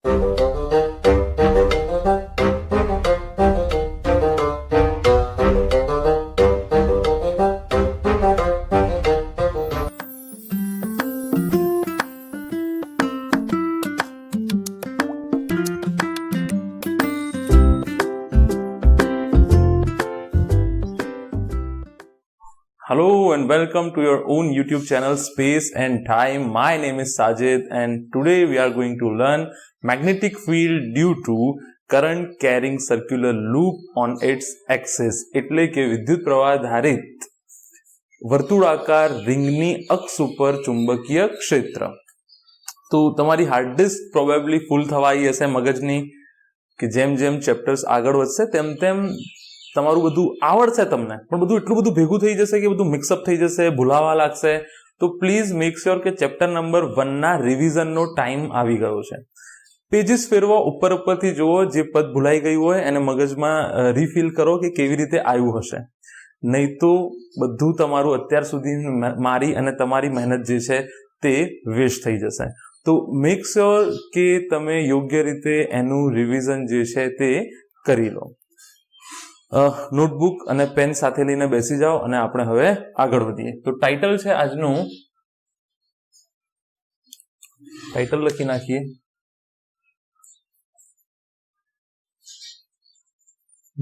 Hello and welcome to your own YouTube channel Space and Time. My name is Sajid and today we are going to learn magnetic field due to current carrying circular loop on its axis. એટલે કે વિદ્યુત પ્રવાહ ધારિત વર્તુળાકાર રિંગની અક્ષ ઉપર ચુંબકીય ક્ષેત્ર. તો તમારી હાર્ડ ડિસ્ક પ્રોબેબલી ફૂલ થવાઈ હશે મગજની કે જેમ જેમ ચેપ્ટર્સ આગળ વધશે તેમ તેમ તમારું બધું આવડશે તમને, પણ બધું એટલું બધું ભેગું થઈ જશે કે બધું મિક્સઅપ થઈ જશે, ભૂલાવા લાગશે. તો પ્લીઝ મેક શ્યોર કે ચેપ્ટર નંબર 1 ના રિવિઝનનો ટાઈમ આવી ગયો છે. પેજીસ ફેરવો, ઉપરથી જુઓ, જે પદ ભૂલાઈ ગયું હોય એને મગજમાં રીફિલ કરો કે કેવી રીતે આવ્યું હશે. નહીં તો બધું તમારું અત્યાર સુધી મારી અને તમારી મહેનત જે છે તે વેસ્ટ થઈ જશે. તો મેક શ્યોર કે તમે યોગ્ય રીતે એનું રિવિઝન જે છે તે કરી લો. નોટબુક અને પેન સાથે લઈને બેસી જાઓ અને આપણે હવે આગળ વધીએ. તો ટાઇટલ છે આજનું, ટાઇટલ લખી નાખીએ,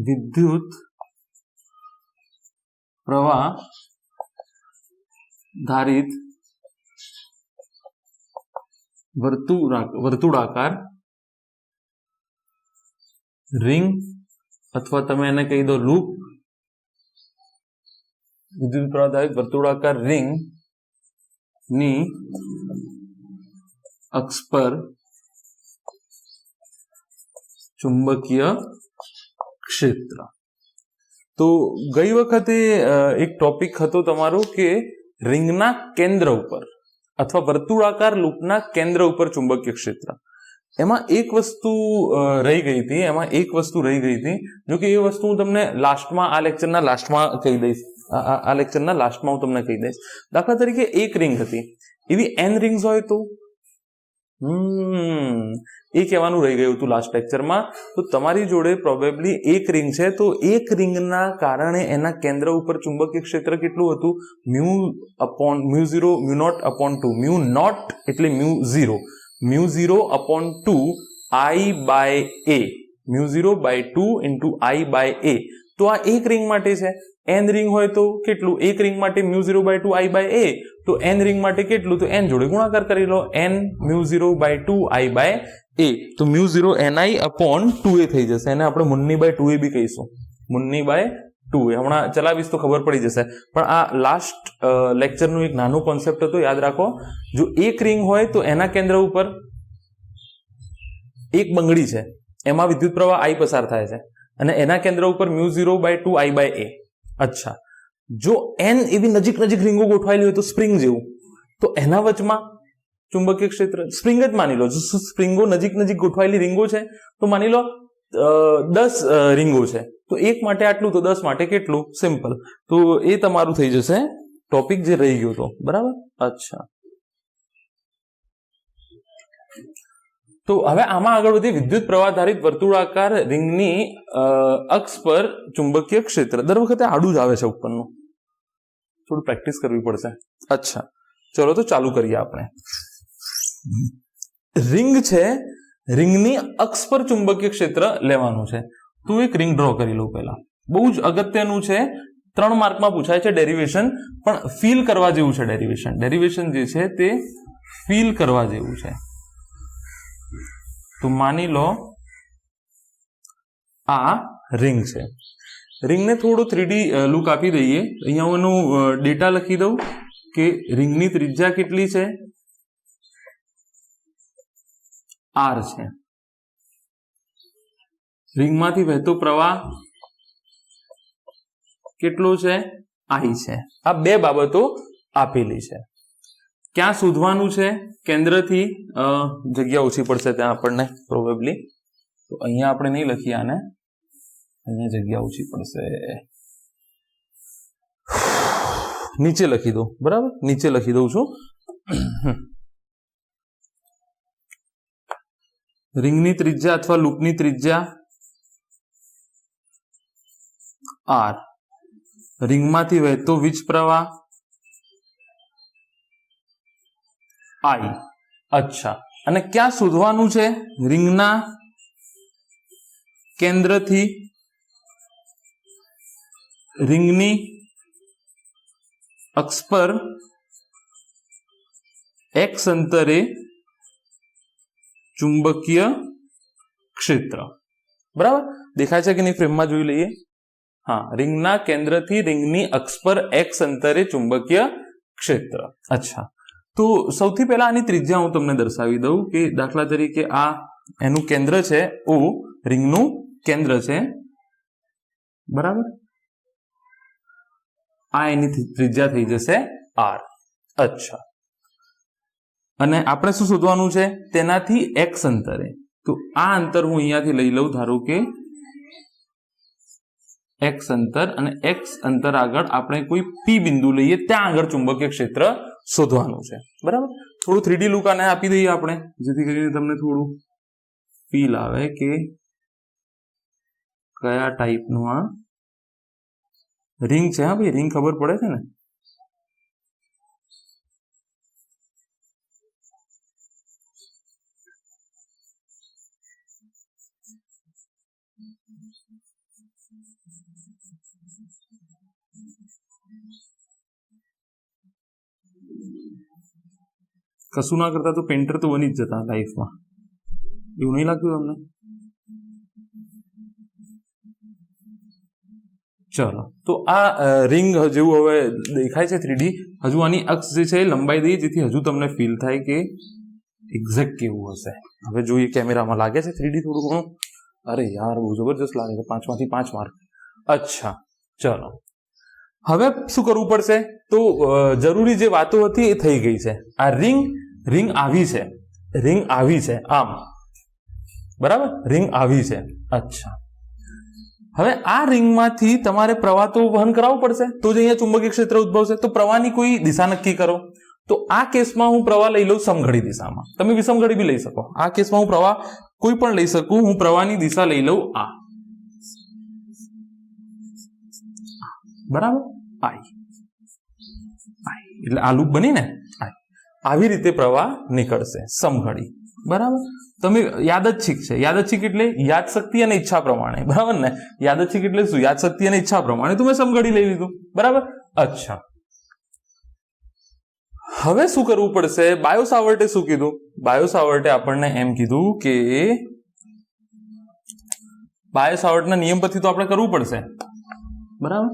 વિદ્યુત પ્રવાહ ધારિત વર્તુળાકાર રિંગ અથવા તમે એને કહી દો લૂપ, વિદ્યુત પ્રવાહ ધારિત વર્તુળાકાર રિંગ ની અક્ષ પર ચુંબકીય ક્ષેત્ર. તો ગઈ વખતે એક ટોપિક હતો તમારો કે રિંગના કેન્દ્ર ઉપર અથવા વર્તુળાકાર લૂપના કેન્દ્ર ઉપર ચુંબકીય ક્ષેત્ર. એમાં એક વસ્તુ રહી ગઈ હતી, જો કે એ વસ્તુ હું તમને લાસ્ટમાં, આ લેક્ચરના લાસ્ટમાં કહી દઈશ. આ લેક્ચરના લાસ્ટમાં હું તમને કહી દઈશ. દાખલા તરીકે એક રિંગ હતી, એવી n રિંગ્સ હોય તો એ કહેવાનું રહી ગયું હતું લાસ્ટ લેક્ચરમાં. તો તમારી જોડે પ્રોબેબલી એક રિંગ છે, તો એક રિંગના કારણે એના કેન્દ્ર ઉપર ચુંબકીય ક્ષેત્ર કેટલું હતું? μ0/2. મ્યુ નોટ એટલે μ0, μ0/2 I/A, μ0/2 × I/A. તો આ એક રિંગ માટે છે. n રિંગ હોય તો કેટલું? એક રિંગ માટે μ0/2 I/A, તો n રિંગ માટે કેટલું? તો n જોડે ગુણાકાર કરી લો, n μ0/2 I/A. તો μ0 ni/2a થઈ જશે. એને આપણે મુન્ની/2a બી કહીશું, મુન્ની/2a. હમણાં ચલાવીશ તો ખબર પડી જશે. પણ આ લાસ્ટ લેક્ચરનું એક નાનું કોન્સેપ્ટ હતો, યાદ રાખો. જો એક રિંગ હોય તો એના કેન્દ્ર ઉપર એક બંગડી છે, એમાં વિદ્યુત પ્રવાહ I પસાર થાય છે અને એના કેન્દ્ર ઉપર μ0/2 I/A. અચ્છા, જો n એવી નજીક રિંગો ગોઠવાયેલી હોય તો સ્પ્રિંગ જેવું, તો એના વચમાં ચુંબકીય ક્ષેત્ર, સ્પ્રિંગ જ માની લો, જો સ્પ્રિંગો નજીક ગોઠવાયેલી રિંગો છે તો માની લો 10 રિંગો છે, તો એક માટે આટલું તો 10 માટે કેટલું? સિમ્પલ. તો એ તમારું થઈ જશે ટોપિક જે રહી ગયો હતો, બરાબર? અચ્છા, તો હવે આમાં આગળ વધી. વિદ્યુત પ્રવાહ ધારિત વર્તુળાકાર રિંગની અક્ષ પર ચુંબકીય ક્ષેત્ર. દર વખતે આડું જ આવે છે ઉપરનું, થોડું પ્રેક્ટિસ કરવી પડશે. અચ્છા, ચલો તો ચાલુ કરીએ આપણે. રિંગ છે, રિંગની અક્ષ પર ચુંબકીય ક્ષેત્ર લેવાનું છે. તો એક રિંગ ડ્રો કરી લો પહેલા. બહુ જ અગત્યનું છે, 3 માર્કમાં પૂછાય છે ડેરિવેશન, પણ ફીલ કરવા જેવું છે. ડેરિવેશન જે છે તે ફીલ કરવા જેવું છે. તો માની લો આ રિંગ છે. રિંગને થોડું 3D લુક આપી દઈએ. અહીંયા હું એનું ડેટા લખી દઉં કે રિંગની ત્રિજ્યા કેટલી છે? R છે. રિંગમાંથી વહેતો પ્રવાહ કેટલો છે? I છે. આ બે બાબતો આપેલી છે. ક્યાં શોધવાનું છે? કેન્દ્રથી જગ્યા ઓછી પડશે ત્યાં આપણને પ્રોબેબલી, તો અહીંયા આપણે નહીં લખીએ આને, અહીંયા જગ્યા ઓછી પડશે. નીચે લખી દો, બરાબર? નીચે લખી દઉં છું. रिंगनी त्रिज्या अथवा लूपनी त्रिज्या आर, रिंगमांथी वहेतो वीज प्रवाह आई। अच्छा, અને ક્યાં શોધવાનું છે? રિંગના કેન્દ્રથી रिंगनी अक्ष पर एक्स अंतरे चुंबकीय क्षेत्र। बराबर देखाय छे कि नहीं? फ्रेम में जोई लईए। हाँ, रिंगना केंद्र थी रिंगनी अक्ष पर एक्स अंतरे चुंबकीय क्षेत्र। अच्छा, तो सौथी पहला आनी त्रिज्या हूँ तमने दर्शावी दऊं कि दाखला तरीके आ एनु केंद्र छे ओ रिंगनु केंद्र छे। बराबर, आ एनी त्रिज्या थई जशे आर। अच्छा, अने आपणे शुं शोधवानुं छे? तेनाथी एक्स अंतरे। तो आ अंतर हूँ अहींयाथी लई लऊं, धारो के एक्स अंतर, अने एक्स अंतर आगळ आपणे कोई पी बिंदु लईए, त्यां आगळ चुंबकीय क्षेत्र शोधवानुं छे। बराबर, थोड़ुं 3D लुक आने आपी दઈએ आपणे, जेथी करीने तमने थोड़ुं फील आवे के कया टाइपनुं आ रिंग छे। हाँ भाई, रिंग खबर पड़े छे ने? कशुं ना करता तो पेंटर तो बनी ज जता लाइफ में, एवुं नहीं लागतुं तमने? चलो, तो आ रिंग जेवुं हवे देखाय छे 3D। हजू आनी अक्ष जे छे लंबाई दઈએ जेथी हजू तमने फील थाय के एक्जेक्ट केवुं हशे। हवे जोईए केमेरामां लागे छे 3D थोडुं घणुं? अरे यार, बहु जबरदस्त लागे छे। 5 मांथी 5 मार्क। अच्छा, चलो, हवे शुं करवुं पड़शे? तो जरूरी जे वातो हती ए थई गई छे। आ रिंग आवी छे, रिंग आवी छे आम। बराबर, रिंग आवी छे। अच्छा, હવે આ રિંગમાંથી તમારે પ્રવાહ તો વહન કરાવવું પડશે, તો જ અહીંયા ચુંબકીય ક્ષેત્ર ઉદ્ભવશે। તો પ્રવાહની કોઈ દિશા નક્કી કરો। તો આ કેસમાં હું પ્રવાહ લઈ લઉં સમઘડી દિશામાં, તમે વિષમઘડી બી લઈ શકો। આ કેસમાં હું પ્રવાહ કોઈ પણ લઈ શકું, હું પ્રવાહની દિશા લઈ લઉં આ। બરાબર, આઈ એટલે આ લૂપ બની ને, આવી રીતે પ્રવાહ નીકળશે સમઘડી। બરાબર, તમે યાદચ્છિક છે। યાદચ્છિક એટલે યાદશક્તિ અને ઈચ્છા પ્રમાણે। બરાબર ને? યાદચ્છિક એટલે શું? યાદશક્તિ અને ઈચ્છા પ્રમાણે તમે સમઘડી લઈ લીધું। બરાબર, अच्छा, હવે શું કરવું પડશે? બાયો સાવર્ટે શું કીધું? બાયો સાવર્ટે આપણને એમ કીધું કે બાયો સાવર્ટના નિયમ પરથી તો આપણે કરવું પડશે। બરાબર,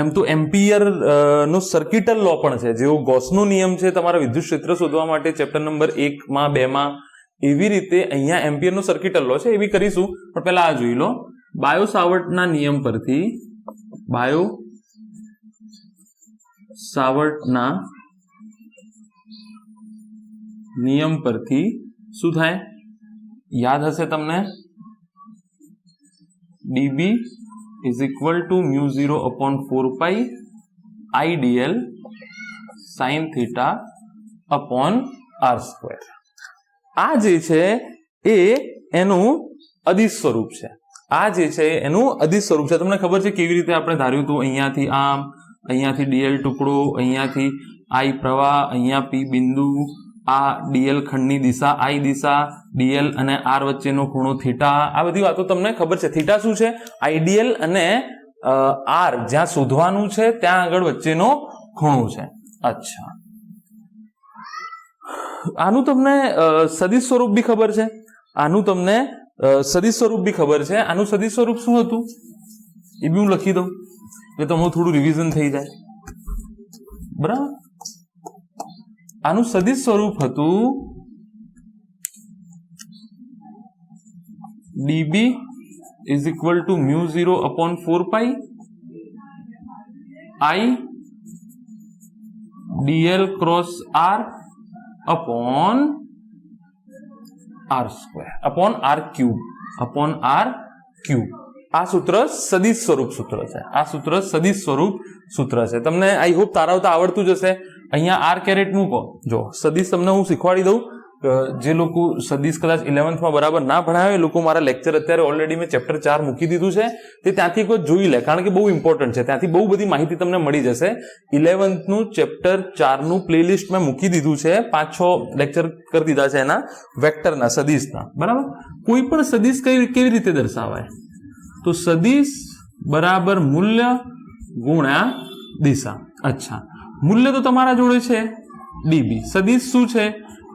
એમ તો એમ્પિયર નો સર્કિટલ લો પણ છે, જેવો ગોસનો નિયમ છે તમારા વિદ્યુત ક્ષેત્ર શોધવા માટે ચેપ્ટર નંબર 1 માં 2 માં, એવી રીતે અહીંયા એમ્પિયર નો સર્કિટલ લો છે, એ બી કરીશું। પણ પહેલા આ જોઈ લો, બાયો સાવર્ટના નિયમ પરથી, બાયો સાવર્ટના નિયમ પરથી શું થાય? યાદ હશે તમને, dB is equal to mu 0 upon 4 pi IDL sin theta upon r square। આ જે છે એ એનું અદિશ સ્વરૂપ છે। આ જે છે એનું અદિશ સ્વરૂપ છે। તમને ખબર છે કેવી રીતે આપણે ધાર્યું હતું? અહીંયાથી આમ, અહીંયાથી dl ટુકડો, અહીંયાથી I પ્રવાહ, અહીંયા P બિંદુ, આ dl ખંડની Disha I Disha, dl અને r વચ્ચેનો ખૂણો થીટા। આ બધી વાતો તમને ખબર છે। થીટા શું છે? આઈડિયલ અને r જ્યાં શોધવાનું છે ત્યાં આગળ વચ્ચેનો ખૂણો છે। अच्छा, આનું તમને સદિશ સ્વરૂપ બી ખબર છે। આનું તમને સદિશ સ્વરૂપ બી ખબર છે। આનું સદિશ સ્વરૂપ શું હતું એ બી હું લખી દઉં એટલે તમારું થોડું રિવિઝન થઈ જાય। બરાબર, આનું સદિશ સ્વરૂપ હતું dB is equal to mu 0 upon 4 pi I dl cross r upon r square upon r cube। આ સૂત્ર સદિશ સ્વરૂપ સૂત્ર છે। આ સૂત્ર સદિશ સ્વરૂપ સૂત્ર છે। તમને આઈ હોપ તારાવતા આવડતું જ હશે। અહીંયા r કેરેટ મૂકો। જો સદિશ તમને હું શીખવાડી દઉં, જે લોકો સદીશ કદાચ 11th માં બરાબર ના ભણાવે એ લોકો મારા લેક્ચર અત્યારે ઓલરેડી મેં ચેપ્ટર 4 મૂકી દીધું છે, તે ત્યાંથી કોઈ જોઈ લે, કારણ કે બહુ ઇમ્પોર્ટન્ટ છે, ત્યાંથી બહુ બધી માહિતી તમને મળી જશે. 11th નું ચેપ્ટર 4 નું પ્લેલિસ્ટ મેં મૂકી દીધું છે, 5-6 લેક્ચર કરી દીધા છે એના વેક્ટરના, સદીશના. બરાબર. કોઈ પણ સદીશ કેવી રીતે દર્શાવાય? તો સદીશ બરાબર મૂલ્ય ગુણ્યા દિશા. અચ્છા, મૂલ્ય તો તમારા જોડે છે ડીબી, સદીશ શું છે?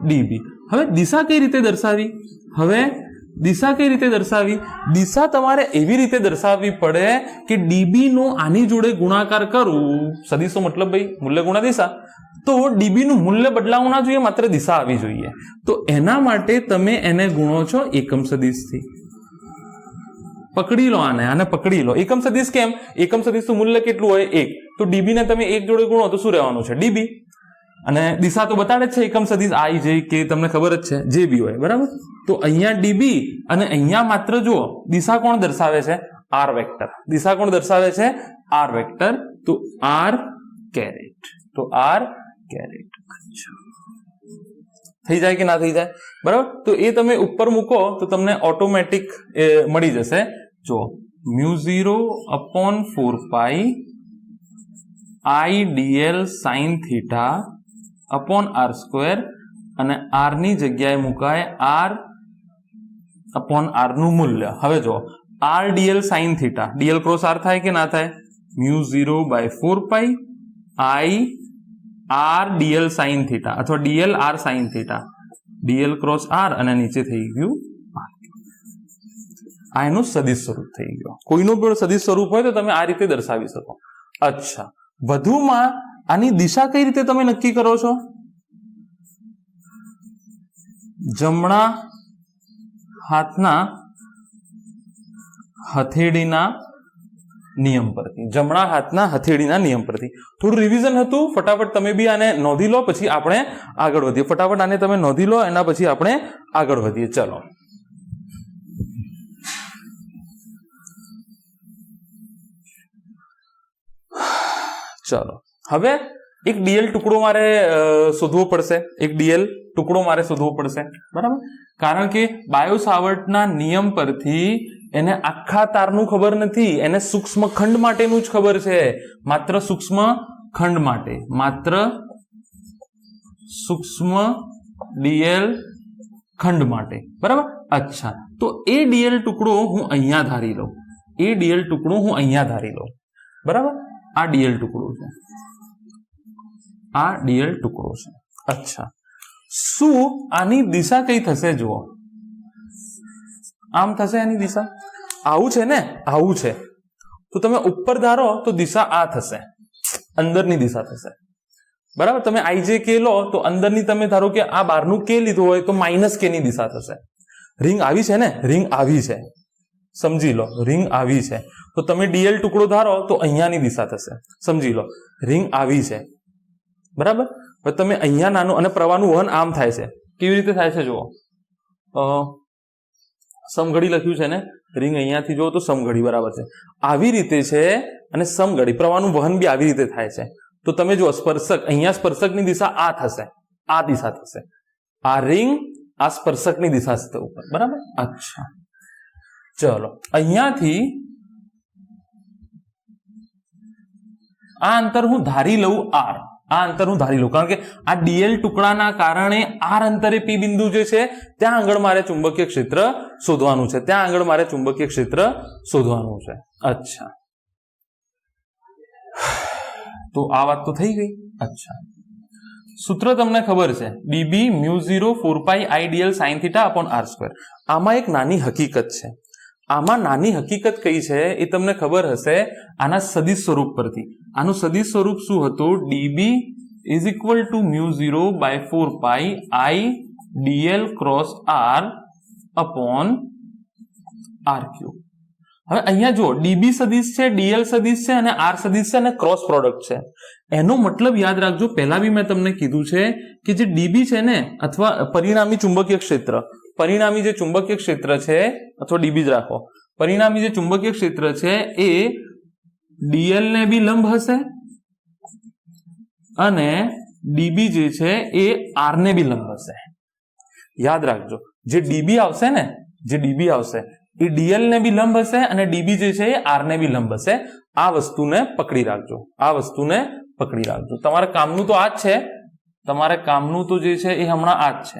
ડીબી. હવે દિશા કઈ રીતે દર્શાવી? દિશા તમારે એવી રીતે દર્શાવવી પડે કે ડીબી નો આની જોડે ગુણાકાર કરું, સદીશનો મતલબ ભાઈ મૂલ્ય ગુણ્યા દિશા, તો ડીબી નું મૂલ્ય બદલાવું ના જોઈએ, માત્ર દિશા આવી જોઈએ. તો એના માટે તમે એને ગુણો છો એકમ સદીશથી. પકડી લો આને પકડી લો. એકમ સદીશ કેમ? એકમ સદીશનું મૂલ્ય કેટલું હોય? 1. તો ડીબી ને તમે 1 જોડે ગુણો તો શું રહેવાનું છે? ડીબી. અને દિશા તો બતાડે જ છે એકમ સદીશ આઈ જે કે તમને ખબર જ છે, જે બી હોય. બરાબર. તો અહીંયા ડીબી અને અહીંયા માત્ર જુઓ દિશા કોણ દર્શાવે છે? R vector. દિશા કોણ દર્શાવે છે? R vector. તો આર કેરેટ. થઈ જાય કે ના થઈ જાય? બરાબર. તો એ તમે ઉપર મૂકો તો તમને ઓટોમેટિક મળી જશે. જો μ0/4π I dl sin theta upon r square, અને r ની જગ્યાએ મુકાય r upon r નું મૂલ્ય. હવે જો r dl sin theta, dl cross r થાય કે ના થાય? μ0/4π I r dl sin theta અથવા dl r sin theta, dl cross r અને નીચે થઈ ગયું r. આ એનું સદિશ સ્વરૂપ થઈ ગયું. કોઈનું પણ સદિશ સ્વરૂપ હોય તો તમે આ રીતે દર્શાવી શકો. અચ્છા, વધુમાં આની દિશા કઈ રીતે તમે નક્કી કરો છો? જમણા હાથના હથેળીના નિયમ પરથી. જમણા હાથના હથેળીના નિયમ પરથી. થોડું રિવિઝન હતું, ફટાફટ તમે બી આને નોંધી લો, પછી આપણે આગળ વધીએ. ફટાફટ આને તમે નોંધી લો, એના પછી આપણે આગળ વધીએ. ચલો હવે એક ડીએલ ટુકડો મારે શોધવો પડશે. બરાબર. કારણ કે બાયો સાવર્ટના નિયમ પરથી એને આખા તારનું ખબર નથી, એને સૂક્ષ્મ ખંડ માટેનું જ ખબર છે. માત્ર સૂક્ષ્મ ડીએલ ખંડ માટે. બરાબર. અચ્છા, તો એ ડીએલ ટુકડો હું અહીંયા ધારી લઉં. બરાબર. આ ડીએલ ટુકડો છે. અચ્છા, શું આની દિશા કઈ થશે? જુઓ, આમ થશે આની દિશા. આવું છે ને, આવું છે. તો તમે ઉપર ધારો તો દિશા આ થશે, અંદરની દિશા થશે. બરાબર. તમે આઈ જે કે લો તો અંદરની તમે ધારો કે આ બહારનું કે લીધું હોય તો માઇનસ કે ની દિશા થશે. રિંગ આવી છે ને, રિંગ આવી છે, સમજી લો, રિંગ આવી છે. તો તમે ડીએલ ટુકડો ધારો તો અહીંયાની દિશા થશે, સમજી લો, રિંગ આવી છે. બરાબર. હવે તમે અહીંયા નાનું, અને પ્રવાહનું વહન આમ થાય છે. કેવી રીતે થાય છે? જુઓ, સમઘડી લખ્યું છે ને, રિંગ અહીંયાથી જુઓ તો સમઘડી. બરાબર છે. આવી રીતે છે, અને સમઘડી પ્રવાહનું વહન બી આવી રીતે થાય છે. તો તમે જુઓ, સ્પર્શક, અહીંયા સ્પર્શકની દિશા આ થશે, આ દિશા થશે. આ રિંગ, આ સ્પર્શકની દિશા છે ઉપર. બરાબર. અચ્છા, ચલો અહીંયાથી આ અંતર હું ધારી લઉં r. કારણ કે આ ડીએલ ટુકડાના કારણે આર અંતરે પી બિંદુ જે છે ત્યાં આગળ મારે ચુંબકીય ક્ષેત્ર શોધવાનું છે. અચ્છા, તો આ વાત તો થઈ ગઈ. અચ્છા, સૂત્ર તમને ખબર છે, dB μ0/4π I dl sin theta upon r square. આમાં એક નાની હકીકત છે. આમાં નાની હકીકત કઈ છે એ તમને ખબર હશે આના સદિશ સ્વરૂપ પરથી. આનું સદિશ સ્વરૂપ શું હતું? DB is equal to μ0/4π I dl cross r upon r cube. હવે અહીંયા જુઓ, ડીબી સદિશ છે, ડીએલ સદિશ છે, અને આર સદિશ છે, અને ક્રોસ પ્રોડક્ટ છે. એનો મતલબ યાદ રાખજો, પહેલા બી મેં તમને કીધું છે કે જે ડીબી છે ને, અથવા પરિણામી ચુંબકીય ક્ષેત્ર, પરિણામી જે ચુંબકીય ક્ષેત્ર છે, અથવા ડીબી જ રાખો, પરિણામી જે ચુંબકીય ક્ષેત્ર છે એ ડીએલ ને બી લંબ હશે, અને ડીબી જે છે એ આર ને બી લંબ હશે. યાદ રાખજો, જે ડીબી આવશે ને, જે ડીબી આવશે એ ડીએલ ને બી લંબ હશે અને ડીબી જે છે એ આર ને બી લંબ હશે. આ વસ્તુને પકડી રાખજો, આ વસ્તુને પકડી રાખજો. તમારે કામનું તો આ જ છે, તમારે કામનું તો જે છે એ હમણાં આ જ છે,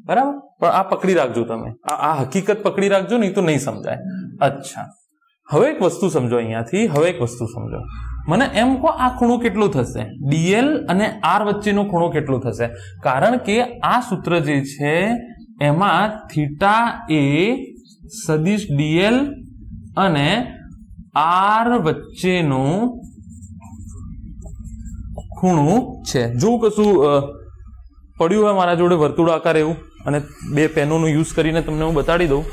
બરાબર? પણ આ પકડી રાખજો તમે, આ હકીકત પકડી રાખજો, નહીં તો નહીં સમજાય. અચ્છા, હવે એક વસ્તુ સમજો અહીંયાથી, હવે એક વસ્તુ સમજો. મને એમ કહો આ ખૂણો કેટલો થશે? ડીએલ અને આર વચ્ચેનો ખૂણો કેટલો થશે? કારણ કે આ સૂત્ર જે છે એમાં થીટા એ સદિશ ડીએલ અને આર વચ્ચેનો ખૂણો છે. જો કશું પડ્યું હોય મારા જોડે વર્તુળાકાર એવું, અને બે પેનોનો યુઝ કરીને તમને હું બતાડી દઉં.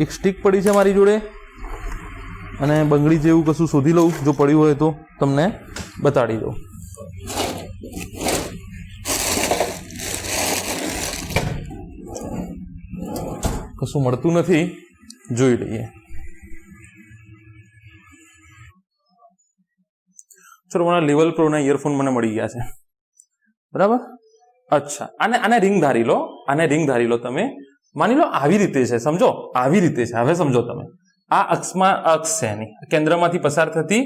એક સ્ટીક પડી છે મારી જોડે અને બંગડી જેવું કશું શોધી લઉં, જો પડ્યું હોય તો તમને બતાડી દઉં. કશું મળતું નથી, જોઈ લઈએ. ચલો, મને લેવલ પ્રો ના ઇયરફોન મને મળી ગયા છે, બરાબર? અચ્છા, આને રિંગ ધારી લો, આને રિંગ ધારી લો. તમે માની લો આવી રીતે છે, સમજો આવી રીતે છે. હવે સમજો તમે, આ અક્ષમાં અક્ષ છે, એની કેન્દ્રમાંથી પસાર થતી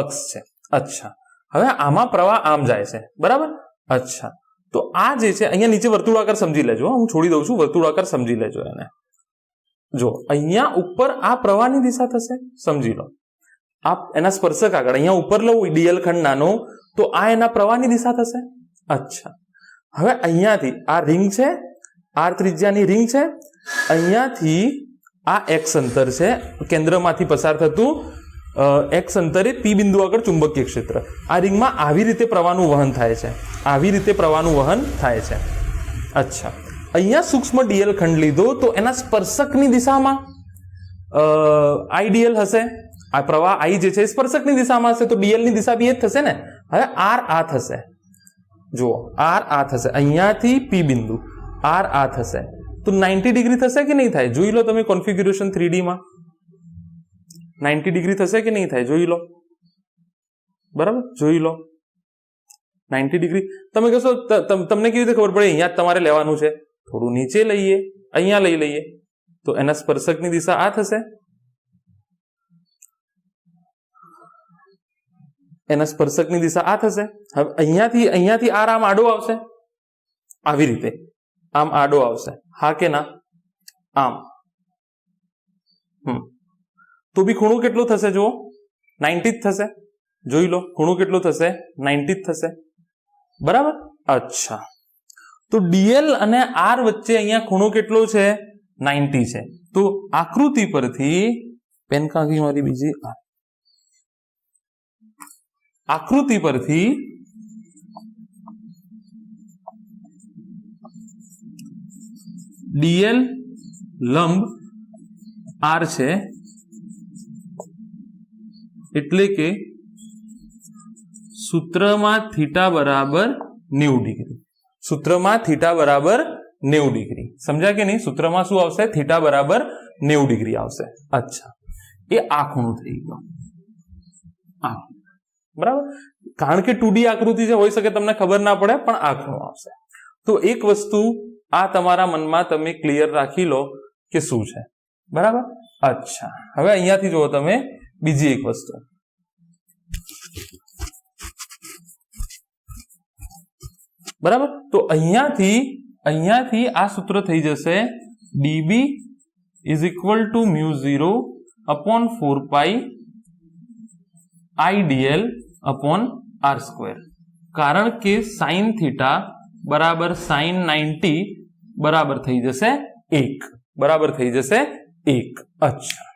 અક્ષ છે. અચ્છા, હવે આમાં પ્રવાહ આમ જાય છે, બરાબર? અચ્છા, તો આ જે છે અહીંયા નીચે વર્તુળાકાર સમજી લેજો, હું છોડી દઉં છું, વર્તુળાકાર સમજી લેજો એને. જો અહીંયા ઉપર આ પ્રવાહની દિશા થશે, સમજી લો. આ એના સ્પર્શક આગળ અહીંયા ઉપર લઉં ડીએલ ખંડ નાનો, તો આ એના પ્રવાહની દિશા થશે. અચ્છા, હવે અહીંયાથી આ રિંગ છે, આર ત્રિજ્યાની રિંગ છે, અહીંયાથી આ એક્સ અંતર છે, કેન્દ્રમાંથી પસાર થતું એક્સ અંતરે પી બિંદુ આગળ ચુંબકીય ક્ષેત્ર. આ રિંગમાં આવી રીતે પ્રવાહનું વહન થાય છે, આવી રીતે પ્રવાહનું વહન થાય છે. અચ્છા, અહીંયા સૂક્ષ્મ ડીએલ ખંડ લીધો તો એના સ્પર્શકની દિશામાં આઈડીએલ હશે. આ પ્રવાહ આઈ જે છે સ્પર્શકની દિશામાં હશે, તો ડીએલ ની દિશા બી એ જ થશે ને. હવે આર આ થશે, જુઓ આર આ થશે, અહીંયાથી પી બિંદુ આર આ થશે, તો 90 ડિગ્રી થશે કે નહીં થાય? જોઈ લો તમે કોન્ફિગ્યુરેશન 3D માં 90 ડિગ્રી થશે કે નહીં થાય? જોઈ લો, બરાબર? જોઈ લો 90 ડિગ્રી. તમે કહેશો તમને કેવી રીતે ખબર પડે? અહીંયા જ તમારે લેવાનું છે, થોડું નીચે લઈએ, અહીંયા લઈ લઈએ, તો એના સ્પર્શકની દિશા આ થશે, એના સ્પર્શકની દિશા આ થશે. હવે અહીંયાથી આર આમ આડો આવશે, આવી રીતે આમ આડો આવશે, હા કે ના? આમ તો બી ખૂણો કેટલો થશે? જુઓ 90 જ થશે. જોઈ લો ખૂણો કેટલો થશે? 90 જ થશે, બરાબર? અચ્છા, તો ડીએલ અને આર વચ્ચે અહીંયા ખૂણો કેટલો છે? 90 છે. તો આકૃતિ પરથી પેન કાંકી મારી બીજી, આકૃતિ પરથી ડીએલ લંબ આર છે, એટલે કે સૂત્રમાં થીટા બરાબર 90 ડિગ્રી. સૂત્રમાં થીટા બરાબર 90 ડિગ્રી. સમજ્યા કે નહીં? સૂત્રમાં શું આવશે? થીટા બરાબર 90 ડિગ્રી આવશે. અચ્છા, એ આ ખૂણો થઈ ગયો, આ, બરાબર? કારણ કે 2D આકૃતિ છે, હોઈ શકે તમને ખબર ના પડે, પણ આ ખૂણો આવશે. તો એક વસ્તુ આ તમારા મનમાં તમે ક્લિયર રાખી લો કે શું છે, બરાબર? અચ્છા, હવે અહીંયાથી જુઓ તમે બીજી એક વસ્તુ, બરાબર? તો અહીંયાથી આ સૂત્ર થઈ જશે dB is equal to μ0 upon 4 pi IDL upon r square. કારણ કે સાઇન થીટા બરાબર સાઇન 90 બરાબર થઈ જશે 1, બરાબર થઈ જશે 1. અચ્છા,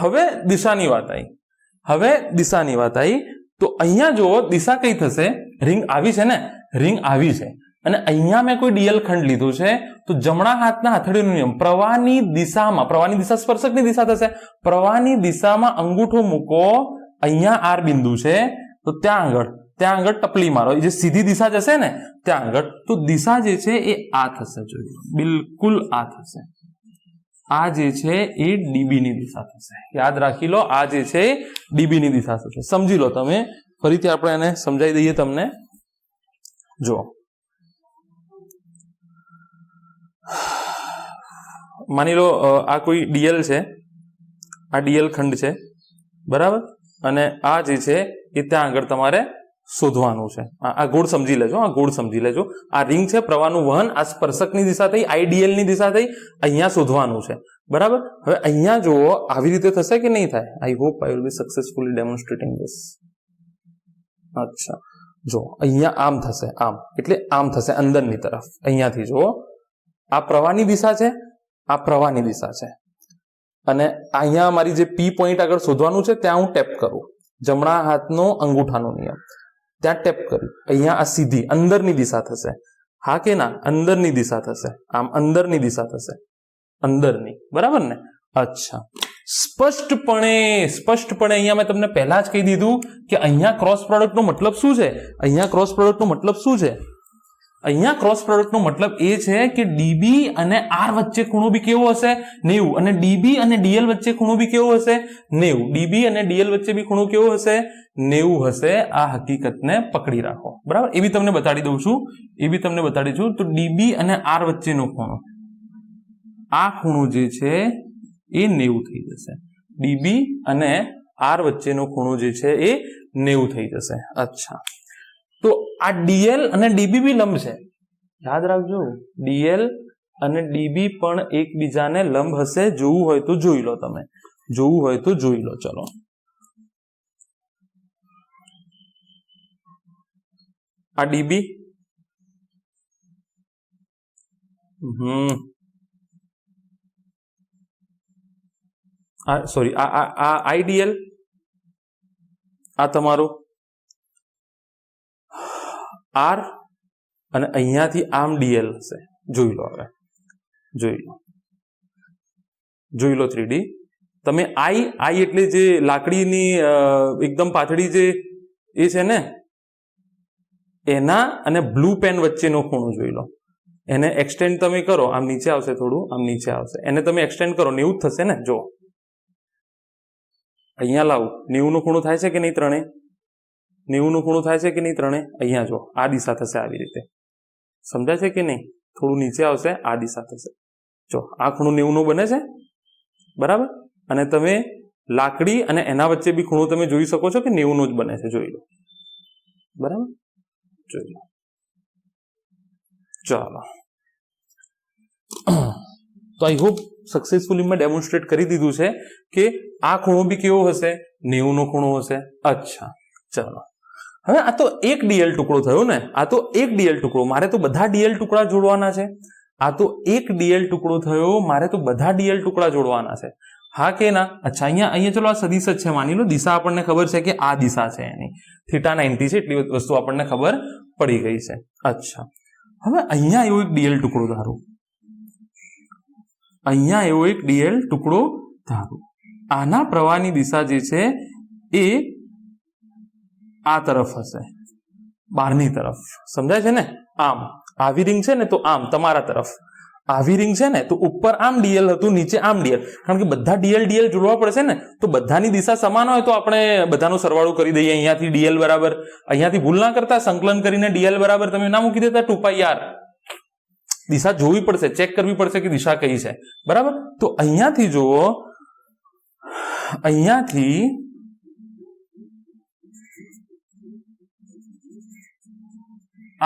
હવે દિશાની વાત આવી, તો અહીંયા જુઓ દિશા કઈ થશે? રિંગ આવી છે ને, રિંગ આવી છે, અને અહીંયા મેં કોઈ ડીએલ ખંડ લીધો છે, તો જમણા હાથના હથેળીનો નિયમ, પ્રવાહની દિશા સ્પર્શકની દિશા થશે. પ્રવાહની દિશામાં અંગૂઠો મૂકો, અહીંયા આર બિંદુ છે, તો ત્યાં આગળ ટપલી મારો, જે સીધી દિશા જશે ને ત્યાં આગળ, તો દિશા જે છે એ આ થશે. જોઈ લો, બિલકુલ આ થશે. આ જે છે એ ડીબી ની દિશા થશે. યાદ રાખી લો, આ જે છે ડીબી ની દિશા થશે. સમજી લો તમે. ફરીથી આપણે એને સમજાવી દઈએ તમને. જો માની લો આ કોઈ ડીએલ છે, આ ડીએલ ખંડ છે, બરાબર, અને આ જે છે એ ત્યાં આગળ તમારે શોધવાનું છે. આ ગોળ સમજી લેજો, આ ગોળ સમજી લેજો. આ રિંગ છે, પ્રવાહનું વહન, આ સ્પર્શકની દિશા થઈ, આઈડીએલ ની દિશા થઈ, અહીંયા શોધવાનું છે, બરાબર. હવે અહીંયા જુઓ આવી રીતે થશે કે નહીં થાય? I hope I will be successfully ડેમોન્સ્ટ્રેટિંગ this. અચ્છા, જો અહીંયા આમ થશે, આમ એટલે આમ થશે અંદરની તરફ. અહીંયાથી જુઓ, આ પ્રવાહની દિશા છે, આ પ્રવાહની દિશા છે, અને અહીંયા મારી જે પી પોઈન્ટ આગળ શોધવાનું છે ત્યાં હું ટેપ કરું, જમણા હાથનો અંગૂઠાનો નિયમ, ત્યાં ટેપ કરી. અહીંયા આ સીધી અંદરની દિશા થશે. હા કે ના? અંદરની દિશા થશે. આમ અંદરની દિશા થશે, અંદરની, બરાબર ને? અચ્છા, સ્પષ્ટપણે અહીંયા મેં તમને પહેલા જ કહી દીધું કે અહીંયા ક્રોસ પ્રોડક્ટનો મતલબ શું છે? અહીંયા ક્રોસ પ્રોડક્ટનો મતલબ શું છે? અહીંયા ક્રોસ પ્રોડક્ટનો મતલબ એ છે કે ડીબી અને આર વચ્ચે ખૂણો બી કેવો હશે? 90. અને ડીબી અને ડીએલ વચ્ચે ખૂણો બી કેવો હશે? 90. ડીબી અને ડીએલ વચ્ચે બી ખૂણો કેવો હશે? 90 હશે. આ હકીકતને પકડી રાખો, બરાબર. એ બી તમને બતાડી દઉં છું, તો ડીબી અને આર વચ્ચેનો ખૂણો, આ ખૂણો જે છે એ 90 થઈ જશે. ડીબી અને આર વચ્ચેનો ખૂણો જે છે એ 90 થઈ જશે. અચ્છા, તો આ ડીએલ અને ડીબી બી લંબ છે, યાદ રાખજો. ડીએલ અને ડીબી પણ એકબીજાને લંબ હશે. જોવું હોય તો જોઈ લો, તમે જોવું હોય તો જોઈ લો. ચલો, આ ડીબી, સોરી, આ આઈડીએલ, આ તમારો આર, અને અહીંયાથી આમ ડીએલ હશે. જોઈ લો, હવે જોઈ લો 3D. તમે આઈ એટલે જે લાકડીની એકદમ પાતળી જે એ છે ને, એના અને બ્લુ પેન વચ્ચેનો ખૂણો જોઈ લો. એને એક્સટેન્ડ તમે કરો, આમ નીચે આવશે, થોડું આમ નીચે આવશે. એને તમે એક્સટેન્ડ કરો, 90 થશે ને. જો અહીંયા લાવું, 90 નો ખૂણો થાય છે કે નહીં? ત્રણેય 90 નો ખૂણો થાય છે કે નહીં? ત્રણેય. અહીંયા જો આ દિશા થશે, આવી રીતે. સમજાય છે કે નહીં? થોડું નીચે આવશે, આ દિશા થશે. જો આ ખૂણો 90 નો બને છે, બરાબર. અને તમે લાકડી અને એના વચ્ચે બી ખૂણો તમે જોઈ શકો છો કે 90 નો જ બને છે. જોઈ લો, બરાબર, જોઈ લો. ચાલો, તો આઈ હોપ સક્સેસફુલી મેં ડેમોન્સ્ટ્રેટ કરી દીધું છે કે આ ખૂણો બી કેવો હશે? 90 નો ખૂણો હશે. અચ્છા, ચાલો. હવે આ તો એક ડીએલ ટુકડો થયો ને, આ તો એક ડીએલ ટુકડો. મારે તો બધા ડીએલ ટુકડા જોડવાના છે. આ તો એક ડીએલ ટુકડો થયો, મારે તો બધા ડીએલ ટુકડા જોડવાના છે. હા કે ના? અચ્છા, અહીંયા ચલો આ સદિશ જ છે, માની લો. દિશા આપણને ખબર છે કે આ દિશા છે એની, θ 90 છે, એટલી વસ્તુ આપણને ખબર પડી ગઈ છે. અચ્છા, હવે અહીંયા એવો એક ડીએલ ટુકડો ધારો, અહીંયા એવો એક ડીએલ ટુકડો ધારો. આના પ્રવાહની દિશા જે છે એ આ તરફ હશે, બહારની તરફ. સમજાય છે ને? આમ આવી રિંગ છે ને, તો આમ તમારા તરફ. આવી રિંગ છે ને, તો ઉપર આમ ડીએલ હતું, નીચે આમ ડીએલ. કારણ કે બધા ડીએલ જોડવા પડશે ને, તો બધાની દિશા સમાન હોય તો આપણે બધાનો સરવાળો કરી દઈએ. અહીંયાથી ડીએલ બરાબર, અહીંયાથી ભૂલ ના કરતા, સંકલન કરીને ડીએલ બરાબર તમે ના મૂકી દેતા 2πr. દિશા જોવી પડશે, ચેક કરવી પડશે કે દિશા કઈ છે, બરાબર. તો અહીંયાથી જુઓ, અહીંયાથી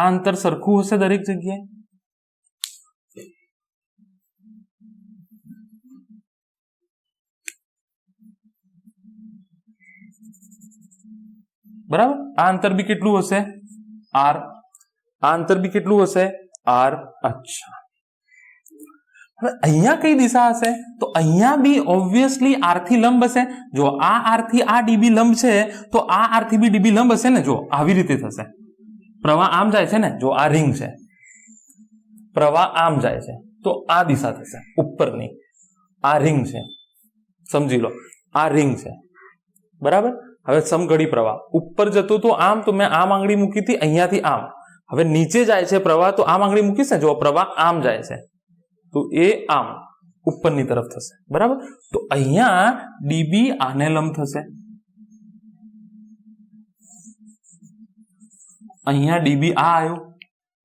આ અંતર સરખું હશે દરેક જગ્યાએ. બરાબર, આ અંતર બી કેટલું હશે? આર. આ અંતર બી કેટલું હશે? આર. અચ્છા, હવે અહીંયા કઈ દિશા હશે? તો અહીંયા બી ઓબ્વિયસલી આર થી લંબ હશે. જો આ આર થી આ ડીબી લંબ છે, તો આ આર થી બી ડીબી લંબ હશે ને. જો આવી રીતે થશે. પ્રવાહ આમ જાય છે ને, જો આ રિંગ છે, પ્રવાહ આમ જાય છે, તો આ દિશા થશે ઉપરની. આ રિંગ છે, સમજી લો, આ રિંગ છે, બરાબર. હવે સમઘડી પ્રવાહ ઉપર જતો તો આમ, તો મેં આમ આંગળી મૂકી હતી, અહીંયાથી આમ. હવે નીચે જાય છે પ્રવાહ, તો આમ આંગળી મૂકીશ ને, જો પ્રવાહ આમ જાય છે, તો એ આમ. ઉપરની તરફ થશે, બરાબર. તો અહીંયા ડીબી આને લંબ થશે, અહીંયા ડીબી આ આવ્યો,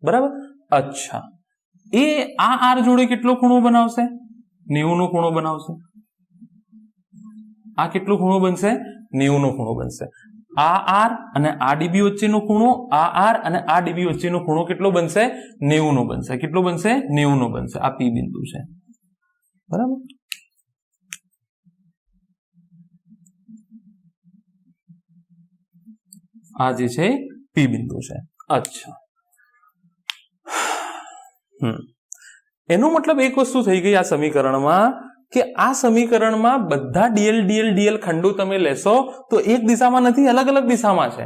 બરાબર. અચ્છા, એ આ આર જોડે કેટલો ખૂણો બનાવશે? 90 નો ખૂણો બનાવશે. આ કેટલો ખૂણો બનશે? 90 નો ખૂણો બનશે. આ આર અને આ ડીબી વચ્ચેનો ખૂણો, આ આર અને આ ડીબી વચ્ચેનો ખૂણો કેટલો બનશે? 90 નો બનશે. કેટલો બનશે? 90 નો બનશે. આ પી બિંદુ છે, બરાબર. આ જે છે પી બિંદુ છે. અચ્છા, એનો મતલબ એક વસ્તુ થઈ ગઈ આ સમીકરણમાં કે આ સમીકરણમાં બધા ડીએલ ડીએલ ડીએલ ખંડો તમે લેશો તો એક દિશામાં નથી, અલગ અલગ દિશામાં છે.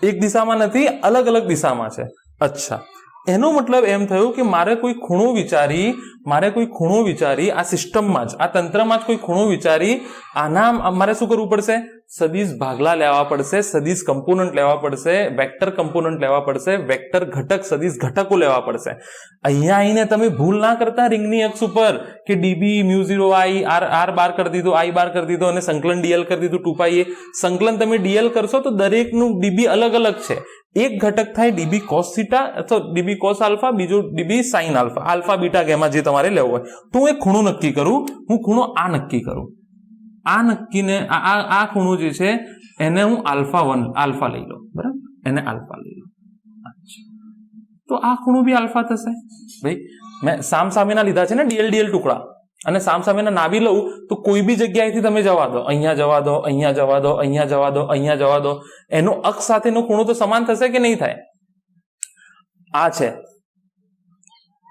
એક દિશામાં નથી, અલગ અલગ દિશામાં છે. અચ્છા, એનો મતલબ એમ થયું કે મારે કોઈ ખૂણો વિચારી આ સિસ્ટમમાં જ, આ તંત્રમાં જ કોઈ ખૂણો વિચારી આના મારે શું કરવું પડશે? સદિશ ભાગલા લેવા પડશે, સદિશ કમ્પોનન્ટ લેવા પડશે, વેક્ટર કમ્પોનન્ટ લેવા પડશે, વેક્ટર ઘટક સદિશ ઘટકો લેવા પડશે. અહીંયા આવીને તમે ભૂલ ના કરતા રિંગની અક્ષ ઉપર કે ડીબી મ્યુ0 આઈ આર બાર કરી દીધો, આઈ બાર કરી દીધો અને સંકલન ડીએલ કરી દીધું 2π. સંકલન તમે ડીએલ કરશો તો દરેકનું ડીબી અલગ અલગ છે. એક ઘટક થાય ડીબી કોસ થીટા અથવા ડીબી કોસ આલ્ફા, બીજો dB sine alpha, alpha beta gamma જે તમારે લેવો હોય. તો હું એક ખૂણો નક્કી કરું, હું ખૂણો આ નક્કી કરું, આ નક્કીને આ ખૂણો જે છે એને હું આલ્ફા લઈ લો, બરાબર. એને આલ્ફા લઈ લો. તો આ ખૂણો બી આલ્ફા થશે. ભાઈ મેં સામસામેના લીધા છે ને ડીએલ ડીએલ ટુકડા, અને સામસામેના ના બી લઉં તો કોઈ બી જગ્યાએથી તમે જવા દો, અહીંયા જવા દો, અહીંયા જવા દો, અહીંયા જવા દો, અહીંયા જવા દો, એનો અક્ષ સાથેનો ખૂણો તો સમાન થશે કે નહીં થાય? આ છે,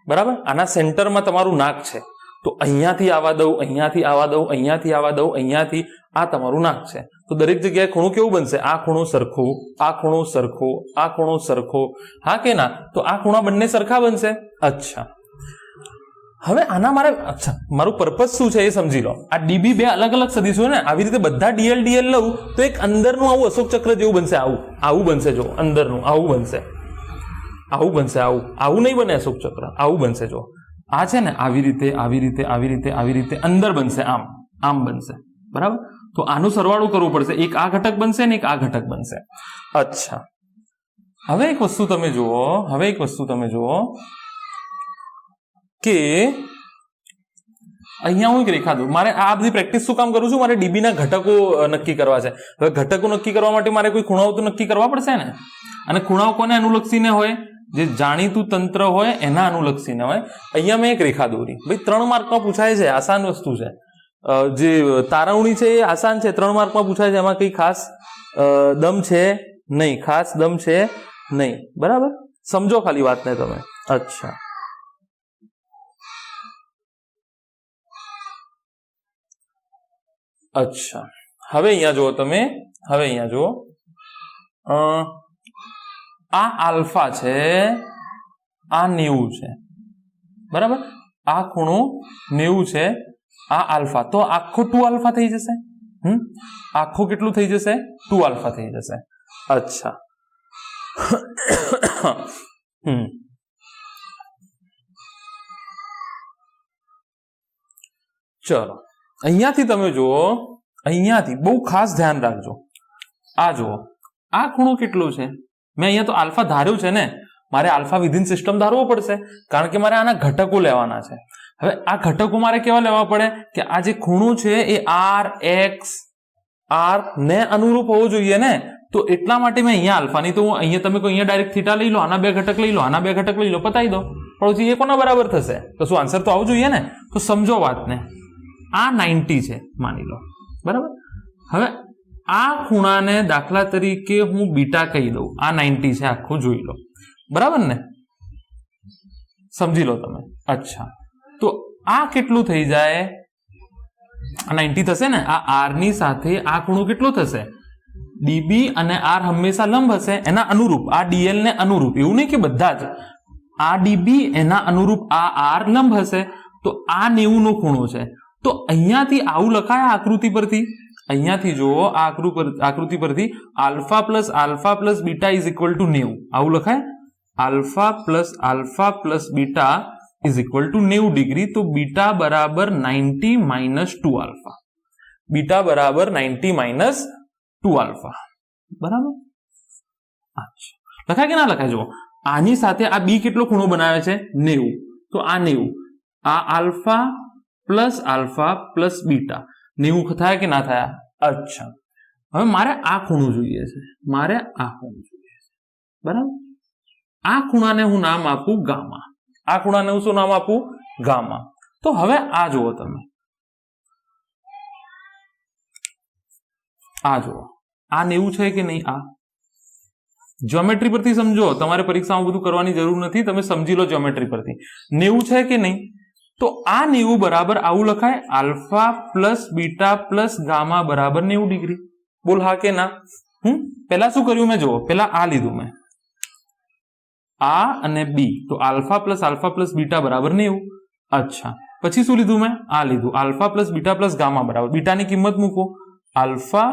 બરાબર. આના સેન્ટરમાં તમારું નાક છે, તો અહીંયાથી આવવા દઉં, અહીંયાથી આવવા દઉં, અહીંયાથી આવવા દઉં, અહીંયાથી, આ તમારું નાક છે. તો દરેક જગ્યાએ ખૂણો કેવું બનશે? આ ખૂણો સરખો, આ ખૂણો સરખો, આ ખૂણો સરખો, હા કે ના? તો આ ખૂણા બંને સરખા બનશે. અચ્છા, હવે આના મારું પર્પઝ શું છે એ સમજી લો. આ ડીબી બે અલગ અલગ સદિશો ને, આવી રીતે બધા ડીએલ ડીએલ લઉં તો એક અંદરનું આવું અશોક ચક્ર જેવું બનશે. આવું બનશે, જો અંદરનું આવું બનશે, આવું બનશે, આવું નહીં બને અશોક ચક્ર, આવું બનશે. જો આ છે ને આવી રીતે આવી રીતે આવી રીતે આવી રીતે અંદર બનશે, આમ બનશે, બરાબર. તો આનું સરવાળું કરવું પડશે, એક આ ઘટક બનશે ને એક આ ઘટક બનશે. અચ્છા, હવે એક વસ્તુ તમે જુઓ કે અહીંયા હું એક રેખા દઉં. મારે આ બધી પ્રેક્ટિસ શું કામ કરું છું? મારે ડીબી ના ઘટકો નક્કી કરવા છે. હવે ઘટકો નક્કી કરવા માટે મારે કોઈ ખૂણાઓ તો નક્કી કરવા પડશે ને, અને ખૂણાઓ કોને અનુલક્ષીને હોય? જે જાણીતું તંત્ર હોય એના અનુલક્ષીને હોય. અહીંયા મેં એક રેખા દોરી. ભાઈ 3 માર્કમાં પૂછાય છે, આસાન વસ્તુ છે. જે તારવણી છે એ આસાન છે, 3 માર્કમાં પૂછાય છે. એમાં કઈ ખાસ દમ છે નહીં, ખાસ દમ છે નહીં, બરાબર. સમજો ખાલી વાતને તમે. અચ્છા, અચ્છા, હવે અહીંયા જુઓ તમે, આ આલ્ફા છે, આ 90 છે, બરાબર. આ ખૂણો 90 છે, આ આલ્ફા, તો આખો 2 આલ્ફા થઈ જશે. આખો કેટલું થઈ જશે? 2 આલ્ફા થઈ જશે. અચ્છા, ચલો અહીંયાથી તમે જુઓ, અહીંયાથી બહુ ખાસ ધ્યાન રાખજો. આ જુઓ, આ ખૂણો કેટલો છે? મેં અહીંયા તો આલ્ફા ધાર્યું છે ને, મારે આલ્ફા વિધિન સિસ્ટમ ધારવો પડશે, કારણ કે મારે આના ઘટકો લેવાના છે. હવે આ ઘટકો મારે કેવા લેવા પડે કે આ જે ખૂણો છે એ આર એક્સ આર ને અનુરૂપ હોવો જોઈએ ને. તો એટલા માટે મેં અહીંયા આલ્ફા, નહીં તો હું અહીંયા, તમે કોઈ અહીંયા ડાયરેક્ટ થીટા લઈ લો, આના 2 ઘટક લઈ લો, આના 2 ઘટક લઈ લો, પતાવી દો. પણ પછી એ કોના બરાબર થશે? તો શું આન્સર તો આવવું જોઈએ ને. તો સમજો વાતને, આ 90 છે માની લો, બરાબર. હવે આ ખૂણાને દાખલા તરીકે હું બીટા કહી દઉં, આ 90 છે આખું, જોઈ લો, બરાબર ને, સમજી લો તમે. અચ્છા, તો આ કેટલું થઈ જાય? આ 90 થશે ને. આ આર ની સાથે આ ખૂણો કેટલો થશે? ડીબી અને આર હંમેશા લંબ હશે, એના અનુરૂપ, આ ડીએલ ને અનુરૂપ, એવું નહીં કે બધા જ. આ ડીબી એના અનુરૂપ આ આર લંબ હશે, તો આ 90 નો ખૂણો છે. તો અહીંયાથી આવું લખાય આકૃતિ પરથી, અહીંયાથી જુઓ આ આકૃતિ પરથી alpha plus beta is equal to 90, આવું લખાય. Alpha plus beta is equal to 90 degree, तो बीटा बराबर 90 माइनस 2 अल्फा, बीटा बराबर 90 माइनस 2 अल्फा बराबर। अच्छा लखाय के ना लखाय? जो आनी साथे आ बी केटलो खूणो बनावे छे 90, तो आ 90 आ अल्फा प्लस बीटा 90 थाय के ना थाय? अच्छा હવે મારે આ ખૂણો જોઈએ છે, મારે આ ખૂણો જોઈએ છે બરાબર। આ ખૂણાને હું નામ આપું ગામા, આ ખૂણાને હું શું નામ આપું? ગામા। તો હવે આ જુઓ તમે, આ જુઓ આ 90 છે કે નહીં? આ જ્યોમેટ્રી પરથી સમજો, તમારે પરીક્ષામાં બધું કરવાની જરૂર નથી, તમે સમજી લો જ્યોમેટ્રી પરથી। 90 છે કે નહીં? તો આ 90 બરાબર આવું લખાય, alpha plus beta plus gamma બરાબર 90 ડિગ્રી। बोल हाँ के ना? पहला शू कर्યું मैं? जो पहला आ लीधु मैं, आ अने बी, तो अल्फा प्लस बीटा बराबर 90। अच्छा पछी शू लीधु मैं? आ लीधु अल्फा प्लस गामा बराबर, बीटा की किंमत मूको, alpha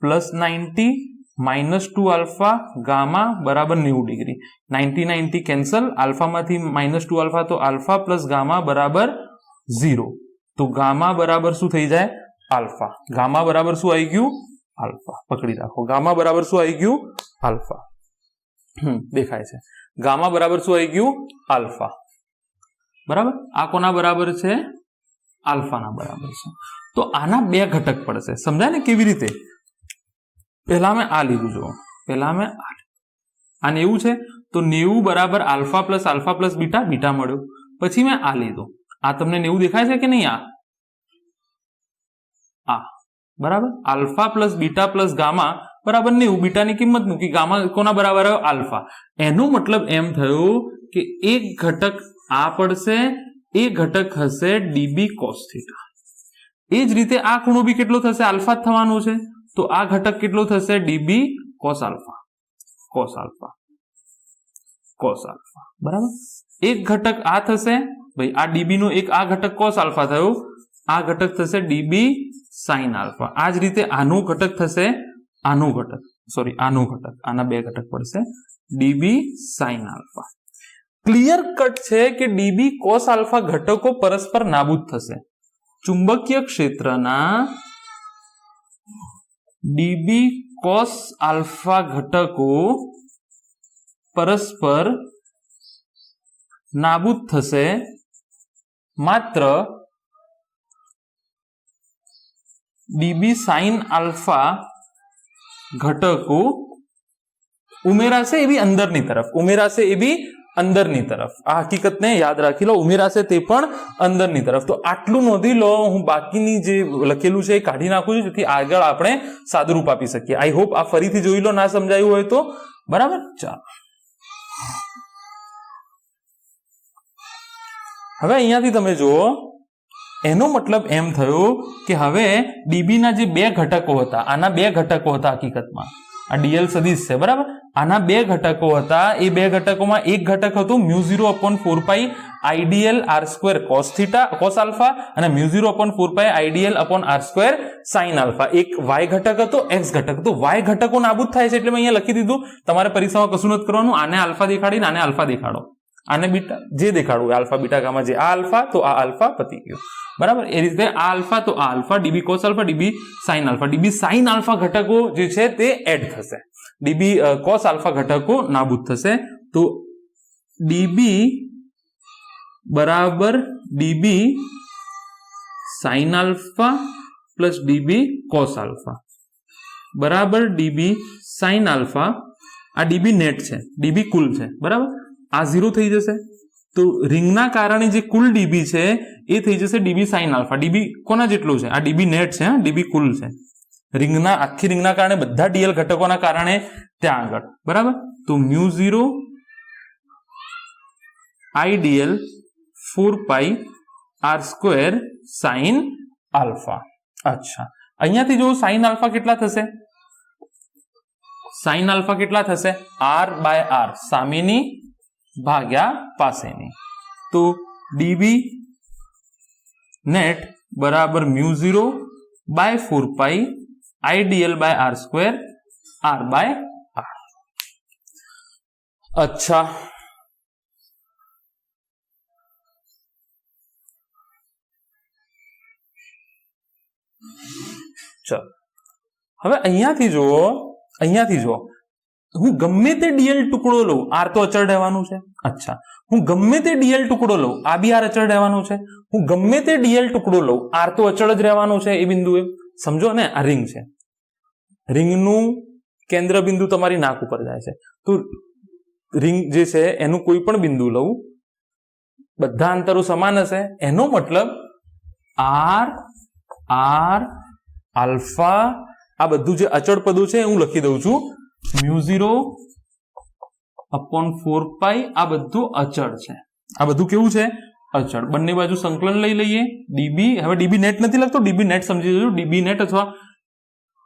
plus 90 minus 2 alpha gamma बराबर 90 डिग्री। 90 कैंसल, अल्फा मांथी माइनस 2 अल्फा, तो अल्फा प्लस गामा बराबर 0, तो गामा बराबर शू थई जाए? अल्फा। गामा बराबर शू आई गयु? अल्फा। पकड़ी राखो, गामा बराबर शू आई गयु? अल्फा। देखाय छे, गामा बराबर शू आई गयु? अल्फा बराबर। आ कोना बराबर छे? अल्फा ना बराबर छे। तो आना बे घटक पड़शे, समझाय ने केवी रीते? पहला मैं आ लीधु, जो पहला मैं आ 90 छे, तो 90 बराबर अल्फा प्लस बीटा, बीटा मळ्यो। पछी मैं आ लीधो, आ तमने 90 देखाय छे के नहीं? आ बराबर, अल्फा प्लस गामा बराबर 90, बीटा की किंमत मूकी, गामा कोना बराबर आव्यो? अल्फा। एनो मतलब एम थयो कि एक घटक आ पड़शे, एक घटक हशे डीबी कोस थीटा। ए ज रीते आ खूणो बी केटलो थशे? अल्फा ज थवानो छे, तो आ घटक केटलो थशे? DB cos alpha, cos alpha, cos alpha बराबर। एक घटक आ थशे भाई, आ डीबी नो एक आ घटक कोस अल्फा थयो, आ घटक थशे डीबी साइन अल्फा। आज रीते आनो घटक थशे, आनो घटक, सॉरी आनो घटक, आना बे घटक पड़शे dB sine alpha. Clear cut छे कि डीबी कोस अल्फा घटको परस्पर नाबूद थशे। चुंबकीय क्षेत्रना डीबी कोस अल्फा घटको परस्पर नाबूद थशे, मात्र डीबी साइन अल्फा घटको उमेराशे एवी अंदरनी तरफ, उमेराशे एवी अंदरनी तरफ। आ हकीकत ने याद राखी लो, उमेराशे ते पण अंदरनी तरफ। तो आटलू नोंधी लो, हूँ बाकीनी जे लखेलू छे काढी नाखुं छुं, जेथी आगळ आपणे सादुरूप आपी सकीए। आई होप आ फरीथी जोई लो, ना समजायुं होय तो बराबर। चालो हवे अहींयाथी तमे जुओ, एनो मतलब एम थयो कि हवे डीबी ना जे बे घटको हता, आना बे घटको हता हकीकतमां, आ डीएल सदिश छे बराबर। आना बे घटको हता, ए बे घटकोमां एक घटक हतो μ0/4π IDL R square cos theta cos alpha, अने μ0/4π IDL upon R square sine alpha. एक वाय घटक हतो, एक्स घटक हतो। वाय घटको नाबूद थाय छे એટલે मैं अहींया लखी दीधुं। तमारे परीक्षामां कशुं नथी करवानुं, आने अल्फा देखाडीने आने अल्फा देखाडो, आने बीटा जे देखाडो, अल्फा बीटा गामा जे आ अल्फा, तो आ अल्फा पती गयो बराबर। ए रीते आ अल्फा तो आ alpha, dB cos alpha, dB sine alpha. DB sine alpha घटको जे छे ते एड थशे, डीबी कोस अल्फा घटको नाबूद थशे। तो डीबी बराबर dB sine alpha plus dB cos alpha बराबर डीबी साइन अल्फा। आ डीबी नेट छे, डीबी कुल छे बराबर। आ 0 थई जशे, तो रिंगना कारणे जे कुल डीबी छे ए थई जशे डीबी साइन अल्फा। डीबी कोना जेटलुं छे? आ डीबी नेट छे, डीबी कुल छे। रिंगना आखी रिंगना कारणे बधा डीएल घटकोना कारणे त्यां आगळ बराबर। तो μ0 IDL 4π R square sine alpha. अच्छा अहींयाथी जो साइन अल्फा केटला थशे? साइन अल्फा केटला थशे? आर बाय आर, सामेनी भाग्या पासेनी। तो डीबी नेट बराबर μ0/4π IDL by R square R by R. अच्छा ચલો હવે અહીંયાથી જુઓ હું ગમે તે ડીએલ ટુકડો લઉં, આર તો અચળ રહેવાનું છે. અચ્છા, હું ગમે તે ડીએલ ટુકડો લઉં, આ બી આર અચળ રહેવાનું છે. હું ગમે તે ડીએલ ટુકડો લઉં, આર તો અચળ જ રહેવાનું છે. એ બિંદુએ સમજો ને, આ રિંગ છે, રિંગનું કેન્દ્ર બિંદુ તમારી નાક ઉપર જાય છે. તો રિંગ જે છે એનું કોઈ પણ બિંદુ લઉં, બધા અંતરો સમાન હશે. એનો મતલબ આર, આર, આલ્ફા, આ બધું જે અચળ પદો છે હું લખી દઉં છું. μ0/4π આ બધું અચળ છે. આ બધું કેવું છે? અચળ. બંને બાજુ સંકલન લઈ લઈએ. ડીબી, હવે ડીબી નેટ નથી લખતો, ડીબી નેટ સમજી જજો. ડીબી નેટ અથવા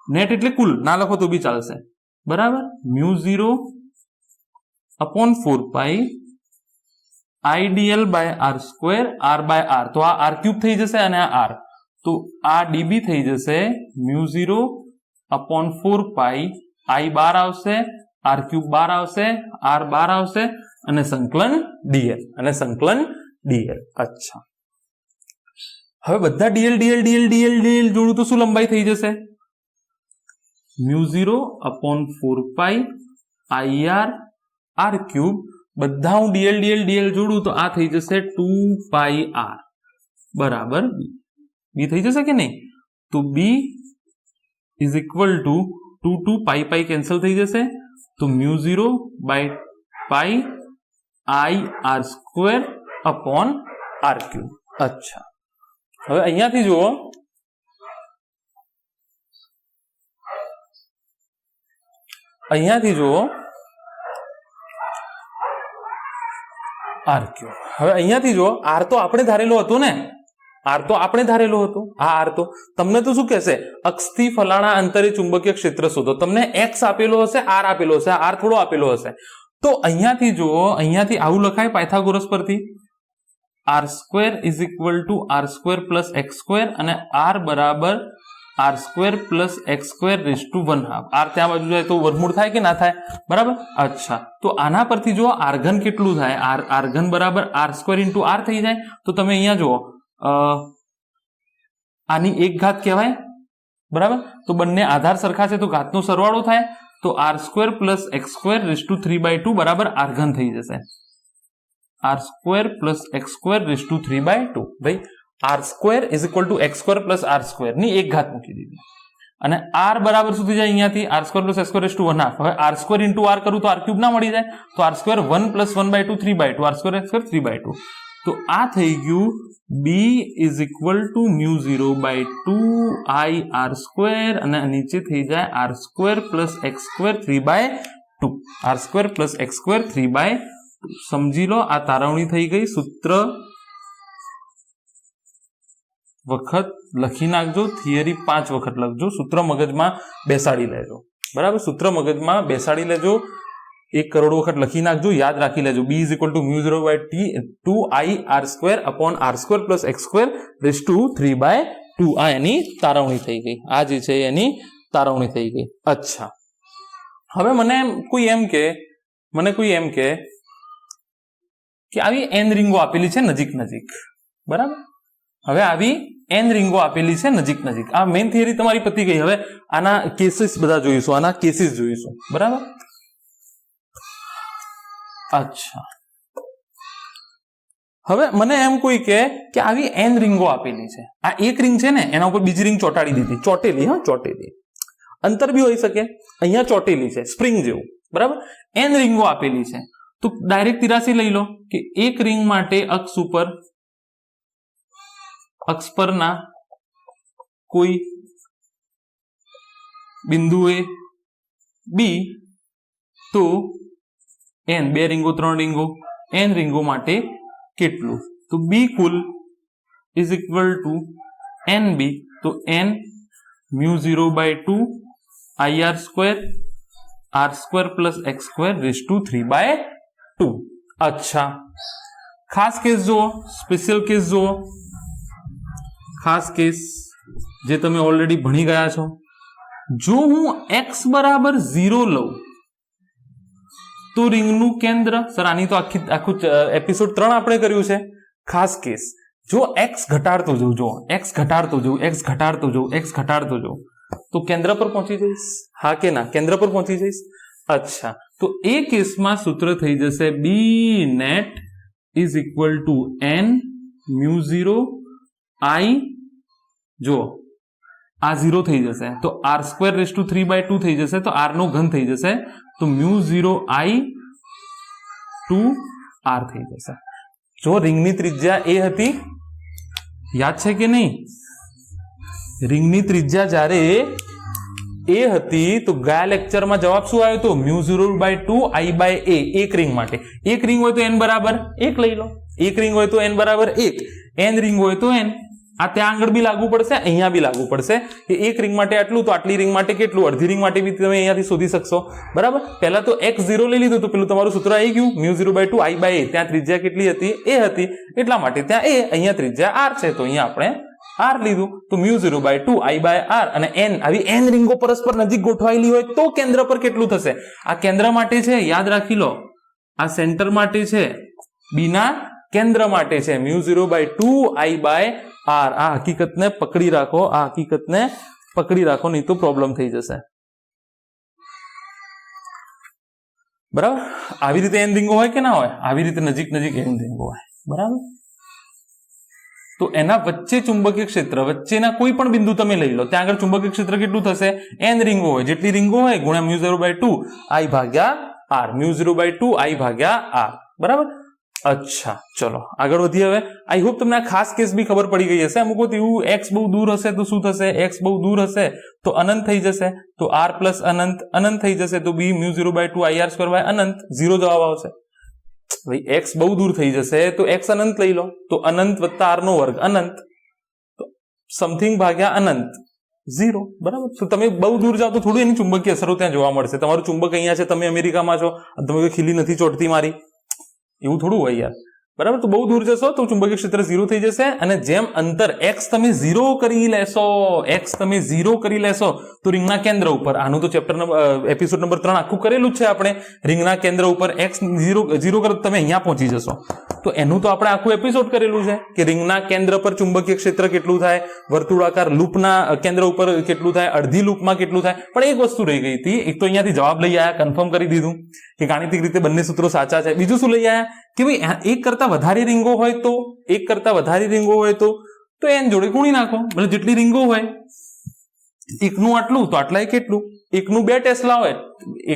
નેટ એટલે કુલ, ના લખો તો બી ચાલશે. બરાબર, μ0/4π IDL/r², r/r, તો આ r³ થઈ જશે અને આ r, તો આ ડીબી થઈ જશે μ0/4π I બાર આવશે, r³ બાર આવશે, r બાર આવશે અને સંકલન dl, અચ્છા, હવે બધા dl જોડું તો શું લંબાઈ થઈ જશે? μ0/4π IR r³ બધા હું dl જોડું તો આ થઈ જશે 2πr બરાબર b થઈ જશે કે નહીં? તો b is equal two 2 pi cancel થઈ જશે, તો μ0/π IR²/r³. અચ્છા, હવે અહીંયાથી જુઓ, r³. હવે અહીંયાથી જુઓ, r તો આપણે ધારેલો હતો ને, આ r તો તમને તો શું કહેશે? અક્ષથી ફલાણા અંતરે ચુંબકીય ક્ષેત્ર શોધો. તમને x આપેલો હશે, r આપેલો હશે, r થોડો આપેલો હશે. તો અહીંયાથી જુઓ, અહીંયાથી આવું લખાય પાયથાગોરસ પરથી, r² is equal two r² plus x² અને r બરાબર r² પ્લસ x²⁻². r ત્યાં બાજુ જાય તો વર્ગમૂળ થાય કે ના થાય? બરાબર. અચ્છા, તો આના પરથી જુઓ આર્ઘન કેટલું થાય? આર્ઘન બરાબર r² × r થઈ જાય. તો તમે અહીંયા જુઓ, આની એક ઘાત કહેવાય, બરાબર. તો બંને આધાર સરખા છે તો ઘાતનો સરવાળો થાય, તો r² પ્લસ x²⁻³ બરાબર આર્ઘન થઈ જશે. r² plus x²⁻². ભાઈ r² is equal two x² plus r² ની એક ઘાત મૂકી દીધી અને r બરાબર શું થઈ જાય? અહીંયાથી r² પ્લસ x²⁻². હવે r² × r કરું તો r³ ના મળી જાય, તો r² 1 પ્લસ 1/2 3/2, r² x² 3/2. તો આ થઈ ગયું b is equal to μ0/2 IR² અને નીચે થઈ જાય r² plus x² 3/2, r² plus x² 3/2. સમજી લો, આ તારવણી થઈ ગઈ. સૂત્ર વખત લખી નાખજો, થિયરી 5 વખત લખજો, સૂત્ર મગજમાં બેસાડી લેજો. બરાબર, સૂત્ર મગજમાં બેસાડી લેજો, 1 કરોડ વખત લખી નાખજો, યાદ રાખી લેજો. b is equal to μ0/2 IR² plus x²⁻². આ એની તારવણી થઈ ગઈ. આ જે છે એની તારવણી થઈ ગઈ. અચ્છા, હવે મને કોઈ એમ કે આવી n રીંગો આપેલી છે નજીક, બરાબર. હવે આવી n રીંગો આપેલી છે નજીક. આ મેઇન થિયરી તમારી પતી ગઈ. હવે આના કેસીસ બધા જોઈશું, બરાબર. અચ્છા, હવે મને એમ કોઈ કે આવી n રીંગો આપેલી છે, આ એક રીંગ છે ને, એના ઉપર બીજી રીંગ ચોંટાડી દીધી, ચોટેલી. અંતર બી હોઈ શકે, અહીંયા ચોટેલી છે સ્પ્રિંગ જેવું, બરાબર. n રીંગો આપેલી છે, તો ડાયરેક્ટ તિરાસી લઈ લો કે એક રીંગ માટે અક્ષ પરના કોઈ બિંદુએ b, તો n, 2 રીંગો 3 રીંગો, n રીંગો માટે કેટલું? તો b cool is equal two nb, તો n μ0/2 IR² r² plus x²⁻². અચ્છા, ખાસ કેસ જુઓ, સ્પેશિયલ કેસ જુઓ, ખાસ કેસ જે તમે ઓલરેડી ભણી ગયા છો. જો હું x બરાબર 0 લઉં તો રિંગનું કેન્દ્ર, સર આની તો આખું એપિસોડ 3 આપણે કર્યું છે. ખાસ કેસ, જો x ઘટાડતો જઉં, તો કેન્દ્ર પર પહોંચી જઈશ, હા કે ના? કેન્દ્ર પર પહોંચી જઈશ. અચ્છા, તો એ કેસમાં સૂત્ર થઈ જશે B net is equal to N mu 0 I, જો આ 0 થઈ જશે તો આર સ્ક્વેર રેઝ ટુ 3/2 થઈ જશે, તો આર નો ઘન થઈ જશે, તો મ્યુ 0 આઈ ટુ આર થઈ જશે. જો રિંગની ત્રિજ્યા એ હતી, યાદ છે કે નહીં? રિંગની ત્રિજ્યા જ્યારે એ હતી તો ગયા લેક્ચરમાં જવાબ શું આવ્યો હતો? Mu 0/2 I/a. એક રિંગ માટે, એક રિંગ હોય તો n બરાબર 1 લઈ લો, એક રિંગ હોય તો n બરાબર 1, n રિંગ હોય તો n. આ ત્યાં આગળ બી લાગુ પડશે, અહીંયા બી લાગુ પડશે કે એક રિંગ માટે આટલું તો આટલી રિંગ માટે કેટલું, અડધી રિંગ માટે બી તમે અહીંયાથી શોધી શકશો. બરાબર, પહેલા તો x0 લઈ લીધું તો પેલું તમારું સૂત્ર આવી ગયું મ્યુ 0/2 I/a. ત્યાં ત્રિજ્યા કેટલી હતી? a હતી, એટલા માટે ત્યાં a, અહીંયા ત્રિજ્યા r છે તો અહીંયા આપણે r લીધું, તો મ્યુ 0/2 I/r. અને n, આવી n રિંગો પરસ્પર નજીક ગોઠવાયેલી હોય તો કેન્દ્ર પર કેટલું થશે? આ કેન્દ્ર માટે છે, યાદ રાખી લો, આ સેન્ટર માટે છે, બીના કેન્દ્ર માટે છે, મ્યુ 0/2 I/r. આ હકીકતને પકડી રાખો, આ હકીકતને પકડી રાખો, નહીં તો પ્રોબ્લેમ થઈ જશે. બરાબર, આવી રીતે n રિંગો હોય કે ના હોય? આવી રીતે નજીક નજીક n રિંગો હોય. બરાબર, તો એના વચ્ચે ચુંબકીય ક્ષેત્ર, વચ્ચેના કોઈ પણ બિંદુ તમે લઈ લો, ત્યાં આગળ ચુંબકીય ક્ષેત્ર કેટલું થશે? n રિંગો હોય, જેટલી રિંગો હોય ગુણ્યા મ્યુ 0/2 I/r, મ્યુ 0/2 I/r. બરાબર. અચ્છા, ચલો આગળ વધીએ. હવે આઈ હોપ તમને આ ખાસ કેસ બી ખબર પડી ગઈ હશે. અમુક વખત એવું x બહુ દૂર હશે તો શું થશે? x બહુ દૂર હશે તો અનંત થઈ જશે, તો r પ્લસ અનંત અનંત થઈ જશે, તો બી મ્યુ 0/2 I/r² અનંત, 0 જવાબ આવશે. ભાઈ x બહુ દૂર થઈ જશે તો x અનંત લઈ લો, તો અનંત વત્તા r નો વર્ગ અનંત, તો સમથિંગ ભાગ્યા અનંત 0. બરાબર, તો તમે બહુ દૂર જાઓ તો થોડું એની ચુંબકીય અસરો ત્યાં જોવા મળશે. તમારું ચુંબક અહીંયા છે, તમે અમેરિકામાં છો, તમે ખીલી નથી ચોટતી મારી, એવું થોડું હોય યાર. બરાબર, તો બહુ દૂર જશો તો ચુંબકીય ક્ષેત્ર 0 થઈ જશે. અને જેમ અંતર x તમે 0 કરી લેશો, x તમે 0 કરી લેશો તો રિંગના કેન્દ્ર ઉપર, આનું તો ચેપ્ટર એપિસોડ નંબર 3 આખું કરેલું જ છે આપણે, રિંગના કેન્દ્ર ઉપર x 0 કરો તમે અહીંયા પહોંચી જશો. તો એનું તો આપણે આખું એપિસોડ કરેલું છે કે રિંગના કેન્દ્ર પર ચુંબકીય ક્ષેત્ર કેટલું થાય, વર્તુળાકાર લૂપના કેન્દ્ર ઉપર કેટલું થાય, અડધી લૂપમાં કેટલું થાય. પણ એક વસ્તુ રહી ગઈ હતી, એક તો અહીંયાથી જવાબ લઈ આવ્યા, કન્ફર્મ કરી દીધું કે ગાણિતિક રીતે બંને સૂત્રો સાચા છે. બીજું શું લઈ આવ્યા કે ભાઈ એક કરતા વધારે રિંગો હોય તો, એક કરતા વધારે રિંગો હોય તો n જોડે ગુણી નાખો. એટલે જેટલી રિંગો હોય, એકનું આટલું તો આટલા કેટલું, એકનું 2 ટેસ્લા હોય,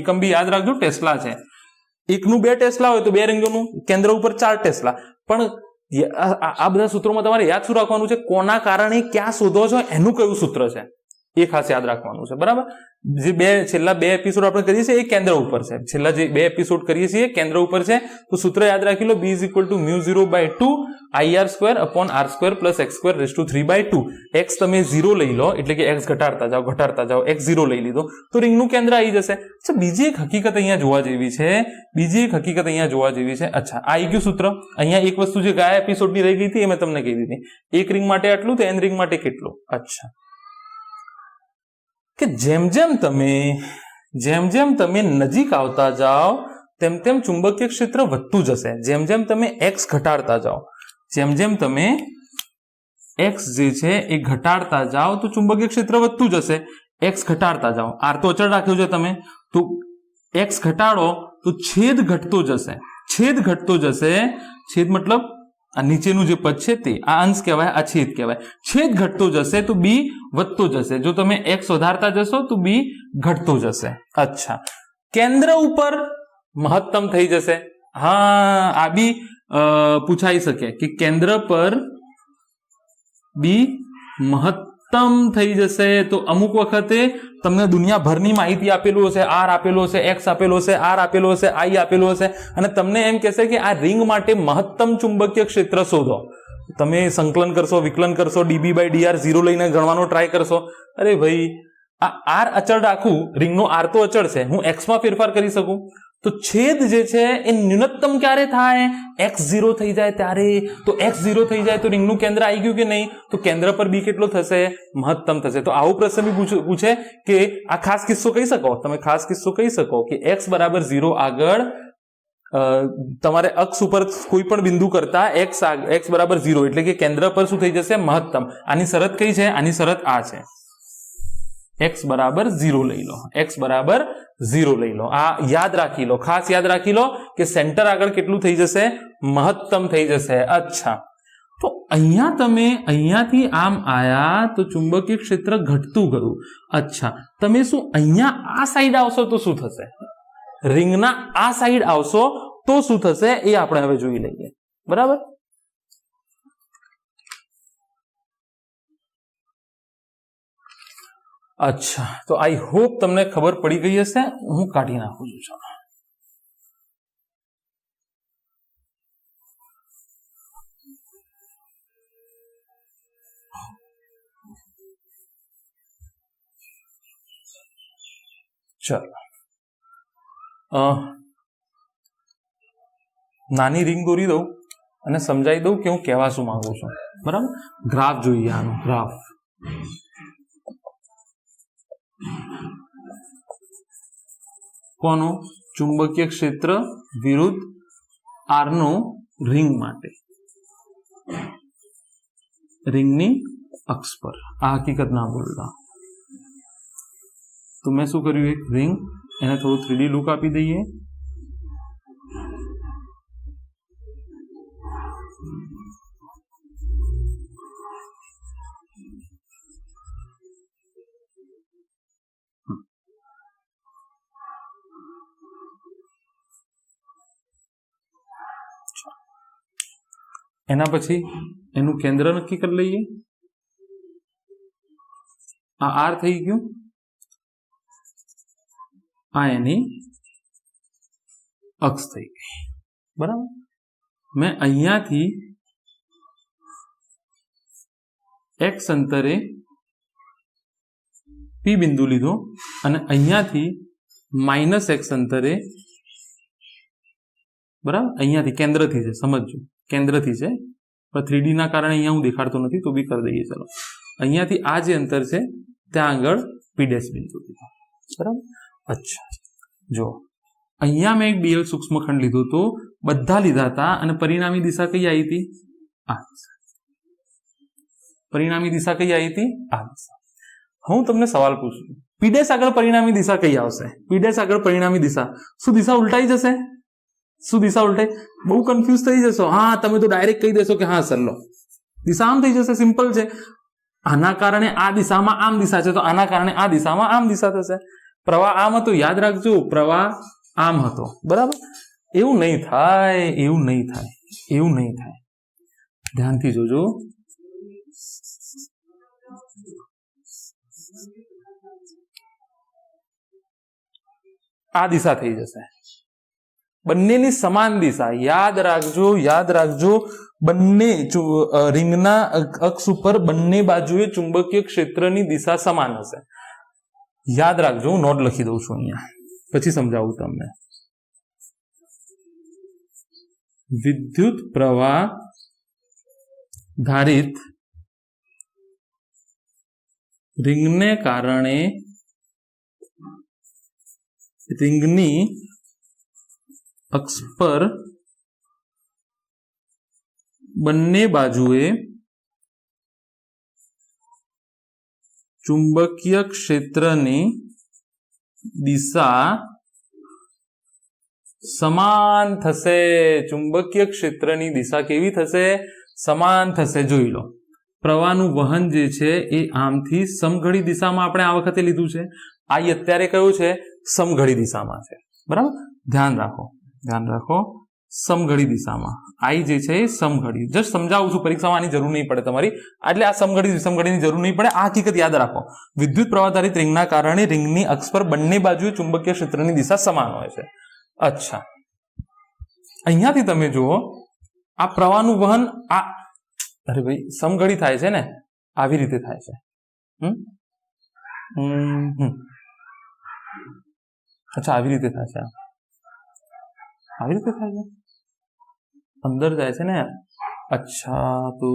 એકમ બી યાદ રાખજો ટેસ્લા છે, એકનું 2 ટેસ્લા હોય તો 2 રિંગોનું કેન્દ્ર ઉપર 4 ટેસ્લા. પણ આ બધા સૂત્રોમાં તમારે યાદ શું રાખવાનું છે? કોના કારણે ક્યાં શોધો છો એનું કયું સૂત્ર છે એ ખાસ યાદ રાખવાનું છે. બરાબર, જે છેલ્લા 2 એપિસોડ આપણે કરીએ છીએ એ કેન્દ્ર ઉપર છે, છેલ્લા જે 2 એપિસોડ કરીએ છીએ કેન્દ્ર ઉપર છે. તો સૂત્ર યાદ રાખી લો, b = mu 0/2 I/r² r² + x² raise to 3/2. x તમે 0 લઈ લો, એટલે કે x ઘટાડતા જાઓ, x 0 લઈ લીધો તો રિંગનું કેન્દ્ર આવી જશે. અચ્છા, બીજી એક હકીકત અહીંયા જોવા જેવી છે, અચ્છા આ આવી ગયું સૂત્ર. અહીંયા એક વસ્તુ જે ગયા એપિસોડની રહી ગઈ હતી એ મેં તમને કહી દીધી, એક રિંગ માટે આટલું તો n રિંગ માટે કેટલું. અચ્છા, કે જેમ જેમ તમે નજીક આવતા જાઓ તેમ તેમ ચુંબકીય ક્ષેત્ર વધતું જશે. જેમ જેમ તમે x ઘટાડતા જાઓ, જેમ જેમ તમે x જે છે એ ઘટાડતા જાઓ તો ચુંબકીય ક્ષેત્ર વધતું જશે. x ઘટાડતા જાઓ, r તો અચળ રાખ્યો છે તમે, તો x ઘટાડો તો છેદ ઘટતો જશે, છેદ મતલબ આ નીચેનું જે પદ છે તે, આ અંશ કહેવાય, આ છેદ કહેવાય. છેદ ઘટતો જશે તો b વધતો જશે. જો તમે x વધારતા જશો તો b ઘટતો જશે. અચ્છા, કેન્દ્ર ઉપર મહત્તમ થઈ જશે. હા, આ બી પૂછાઈ શકે કે કેન્દ્ર પર b મહત્તમ થઈ જશે. તો અમુક વખતે તમને દુનિયાભરની માહિતી આપેલું હશે, r આપેલું હશે, x આપેલું હશે, r આપેલું હશે, i આપેલું હશે, અને તમને એમ કહેશે કે આ રિંગ માટે મહત્તમ ચુંબકીય ક્ષેત્ર શોધો. તમે સંકલન કરશો, વિકલન કરશો, dB/dr 0 લઈને ગણવાનો ટ્રાય કરશો. અરે ભાઈ, આ r અચળ રાખું, રિંગનો r તો અચળ છે, હું x માં ફેરફાર કરી શકું. તો છેદ જે છે એ ન્યૂનતમ ક્યારે થાય? x 0 થઈ જાય ત્યારે. તો x 0 થઈ જાય તો રિંગનું કેન્દ્ર આવી ગયું કે નહીં? તો કેન્દ્ર પર b કેટલો થશે? મહત્તમ થશે. તો આવો પ્રશ્ન બી પૂછે કે આ ખાસ કિસ્સો કહી શકો, તમે ખાસ કિસ્સો કહી શકો કે x = 0 આગળ તમારે અક્ષ ઉપર કોઈ પણ બિંદુ કરતા x = 0 એટલે કે કેન્દ્ર પર શું થઈ જશે? મહત્તમ. આની શરત કઈ છે? આની શરત આ છે x बराबर 0 લઈ લો, x બરાબર 0 લઈ લો. આ યાદ રાખી લો, ખાસ યાદ રાખી લો કે સેન્ટર આગળ કેટલું થઈ જશે? મહત્તમ થઈ જશે. અચ્છા, તો અહીંયા તમે અહીંયાથી આમ આયા તો ચુંબકીય ક્ષેત્ર ઘટતું ગયું. અચ્છા, તમે શું અહીંયા આ સાઈડ આવશો તો શું થશે? રિંગના આ સાઈડ આવશો તો શું થશે એ આપણે હવે જોઈ લઈએ. બરાબર? અચ્છા, તો આઈ હોપ તમને ખબર પડી ગઈ હશે. હું કાઢી નાખું છું. ચલો, નાની રિંગ દોરી દઉં અને સમજાવી દઉં કે હું કહેવા શું માંગુ છું. બરાબર? ગ્રાફ જોઈએ, આનો ગ્રાફ. કોનો? ચુંબકીય ક્ષેત્ર વિરુદ્ધ આર નો રિંગ માટે, રિંગની અક્ષ પર. આ હકીકત ના બોલતા. તો મેં શું કર્યું? એક રિંગ, એને થોડું 3D લુક આપી દઈએ. એના પછી એનું કેન્દ્ર નક્કી કરી લઈએ. આ આર થઈ ગયું, આ એની અક્ષ થઈ ગઈ. બરાબર? મેં અહીંયાથી x અંતરે P બિંદુ લીધો અને અહીંયાથી -x અંતરે, બરાબર, અહીંયાથી કેન્દ્રથી છે, સમજજો, કેન્દ્રથી છે, પણ 3D ના કારણે અહીંયા હું દેખાડતો નથી તો બી કરી દઈએ. ચલો, અહીંયાથી આ જે અંતર છે ત્યાં આગળ P' બિંદુ લીધો. બરાબર? અચ્છા, જો અહીંયા મેં એક dl સૂક્ષ્મખંડ લીધો તો બધા લીધા હતા અને પરિણામી દિશા કઈ આવી હતી? આ દિશા. પરિણામી દિશા કઈ આવી હતી? આ દિશા. હું તમને સવાલ પૂછું, P' આગળ પરિણામી દિશા કઈ આવશે? P' આગળ પરિણામી દિશા, શું દિશા ઉલટાઈ જશે? શું દિશા ઉલટાઈ? બહુ કન્ફ્યુઝ થઈ જશો. હા, તમે તો ડાયરેક્ટ કહી દેશો કે હા સર લો, દિશા આમ થઈ જશે. સિમ્પલ છે. આના કારણે આ દિશામાં આમ દિશા છે તો આના કારણે આ દિશામાં આમ દિશા થશે. પ્રવાહ આમ હતો, યાદ રાખજો, પ્રવાહ આમ હતો. બરાબર? એવું નહીં થાય, એવું નહીં થાય, એવું નહીં થાય. ધ્યાનથી જોજો. આ દિશા થઈ જશે, બંનેની સમાન દિશા. યાદ રાખજો, યાદ રાખજો, બંને રિંગના અક્ષ ઉપર બંને બાજુએ ચુંબકીય ક્ષેત્રની દિશા સમાન હશે. યાદ રાખજો. હું નોટ લખી દઉં છું અહીંયા, પછી સમજાવું તમને. વિદ્યુત પ્રવાહ ધારિત રિંગને કારણે રિંગની અક્ષ પર બંને બાજુએ ચુંબકીય ક્ષેત્રની દિશા સમાન થશે. ચુંબકીય ક્ષેત્રની દિશા કેવી થશે? સમાન થશે. જોઈ લો, પ્રવાહનું વહન જે છે એ આમથી સમઘડી દિશામાં આપણે આ વખતે લીધું છે. આ અત્યારે કયું છે? સમઘડી દિશામાં છે. બરાબર? ધ્યાન રાખો, ધ્યાન રાખો. સમઘડી દિશામાં આઈ જે છે એ સમઘડી. જસ્ટ સમજાવું છું, પરીક્ષામાં આની જરૂર નહીં પડે તમારી, એટલે આ સમઘડીની જરૂર નહીં પડે. આ હકીકત યાદ રાખો. વિદ્યુત પ્રવાહધારિત રિંગના કારણે રિંગની અક્ષ પર બંને બાજુએ ચુંબકીય ક્ષેત્રની દિશા સમાન હોય છે. અચ્છા, અહીંયાથી તમે જુઓ, આ પ્રવાહનું વહન આ, અરે ભાઈ, સમઘડી થાય છે ને, આવી રીતે થાય છે. અચ્છા, આવી રીતે થાય છે, આવી રીતે થાય છે, અંદર જાય છે ને. અચ્છા, તો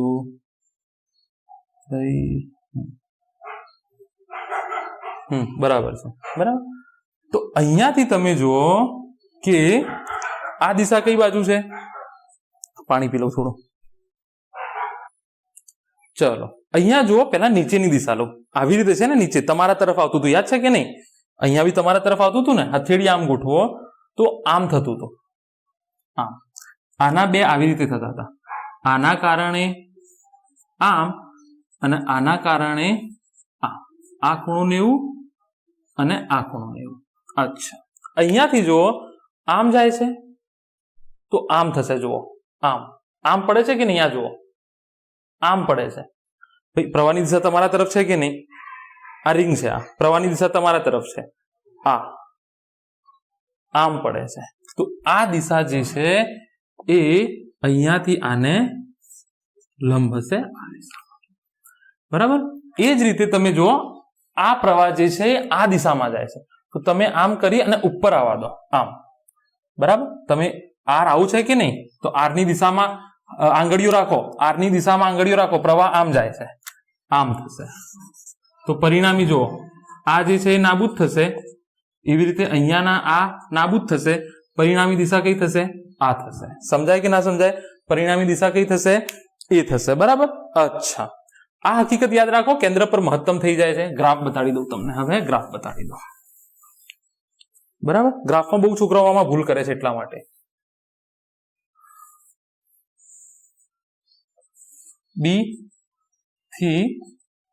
બરાબર છે. બરાબર? તો અહીંયાથી તમે જુઓ કે આ દિશા કઈ બાજુ છે? પાણી પી લો થોડું. ચલો, અહીંયા જુઓ, પહેલા નીચેની દિશા લો. આવી રીતે છે ને, નીચે તમારા તરફ આવતું હતું, યાદ છે કે નહીં? અહીંયા બી તમારા તરફ આવતું હતું ને. હથેળી આમ ગોઠવો તો આમ થતું હતું, આમ. આના બે આવી રીતે થતા હતા, આના કારણે આમ અને આના કારણે આમ. આ ખૂણો 90 અને આ ખૂણો 90. અચ્છા, અહીંયાથી જુઓ આમ જાય છે તો આમ થશે. જુઓ, આમ આમ પડે છે કે નહીં? અહીંયા જુઓ, આમ પડે છે. ભાઈ, પ્રવાહની દિશા તમારા તરફ છે કે નહીં? આ રિંગ છે, આ પ્રવાહની દિશા તમારા તરફ છે. આ આમ પડે છે, તો આ દિશા જે છે એ અહીંયાથી આને લંબ હશે, આ દિશામાં. બરાબર. એ જ રીતે તમે જુઓ, આ પ્રવાહ જે છે આ દિશામાં જાય છે, તો તમે આમ કરી અને ઉપર આવવા દો, આમ. બરાબર. તમે આર આવું છે કે નહીં? તો આર ની દિશામાં આંગળીઓ રાખો, આર ની દિશામાં આંગળીઓ રાખો, પ્રવાહ આમ જાય છે, આમ થશે. તો પરિણામી જુઓ, આ જે છે એ નાબૂદ થશે. એવી રીતે અહીંયાના આ નાબૂદ થશે. પરિણામી દિશા કઈ થશે? આ થશે. સમજાય કે ના સમજાય? પરિણામી દિશા કઈ થશે? એ થશે. બરાબર. અચ્છા, આ હકીકત યાદ રાખો, કેન્દ્ર પર મહત્તમ થઈ જાય છે. ગ્રાફ બતાડી દઉં તમને. હવે ગ્રાફ બતાડી દો. બરાબર. ગ્રાફમાં બહુ છોકરાઓ આમાં ભૂલ કરે છે, એટલા માટે. બી થી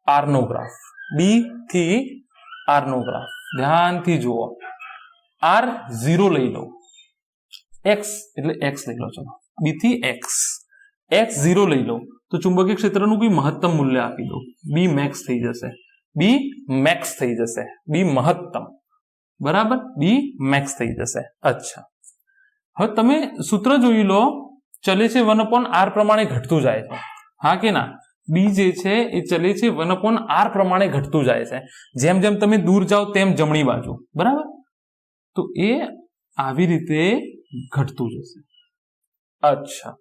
આર નો ગ્રાફ, બી થી આર નો ગ્રાફ. ધ્યાનથી જુઓ, આર 0 લઈ લો, એક્સ એટલે એક્સ લઈ લો. ચલો, બી થી એક્સ, એક્સ 0 લઈ લો તો ચુંબકીય ક્ષેત્રનું કોઈ મહત્તમ મૂલ્ય આપી દો. બી મેક્સ થઈ જશે, બી મેક્સ થઈ જશે, બી મહત્તમ. બરાબર. બી મેક્સ થઈ જશે. અચ્છા, હવે તમે સૂત્ર જોઈ લો, ચલે છે 1/r પ્રમાણે ઘટતું જાય છે. હા કે ના? બી જે છે એ ચલે છે 1/r પ્રમાણે ઘટતું જાય છે. જેમ જેમ તમે દૂર જાઓ તેમ જમણી બાજુ. બરાબર. તો એ આવી રીતે ઘટતું જશે. અચ્છા,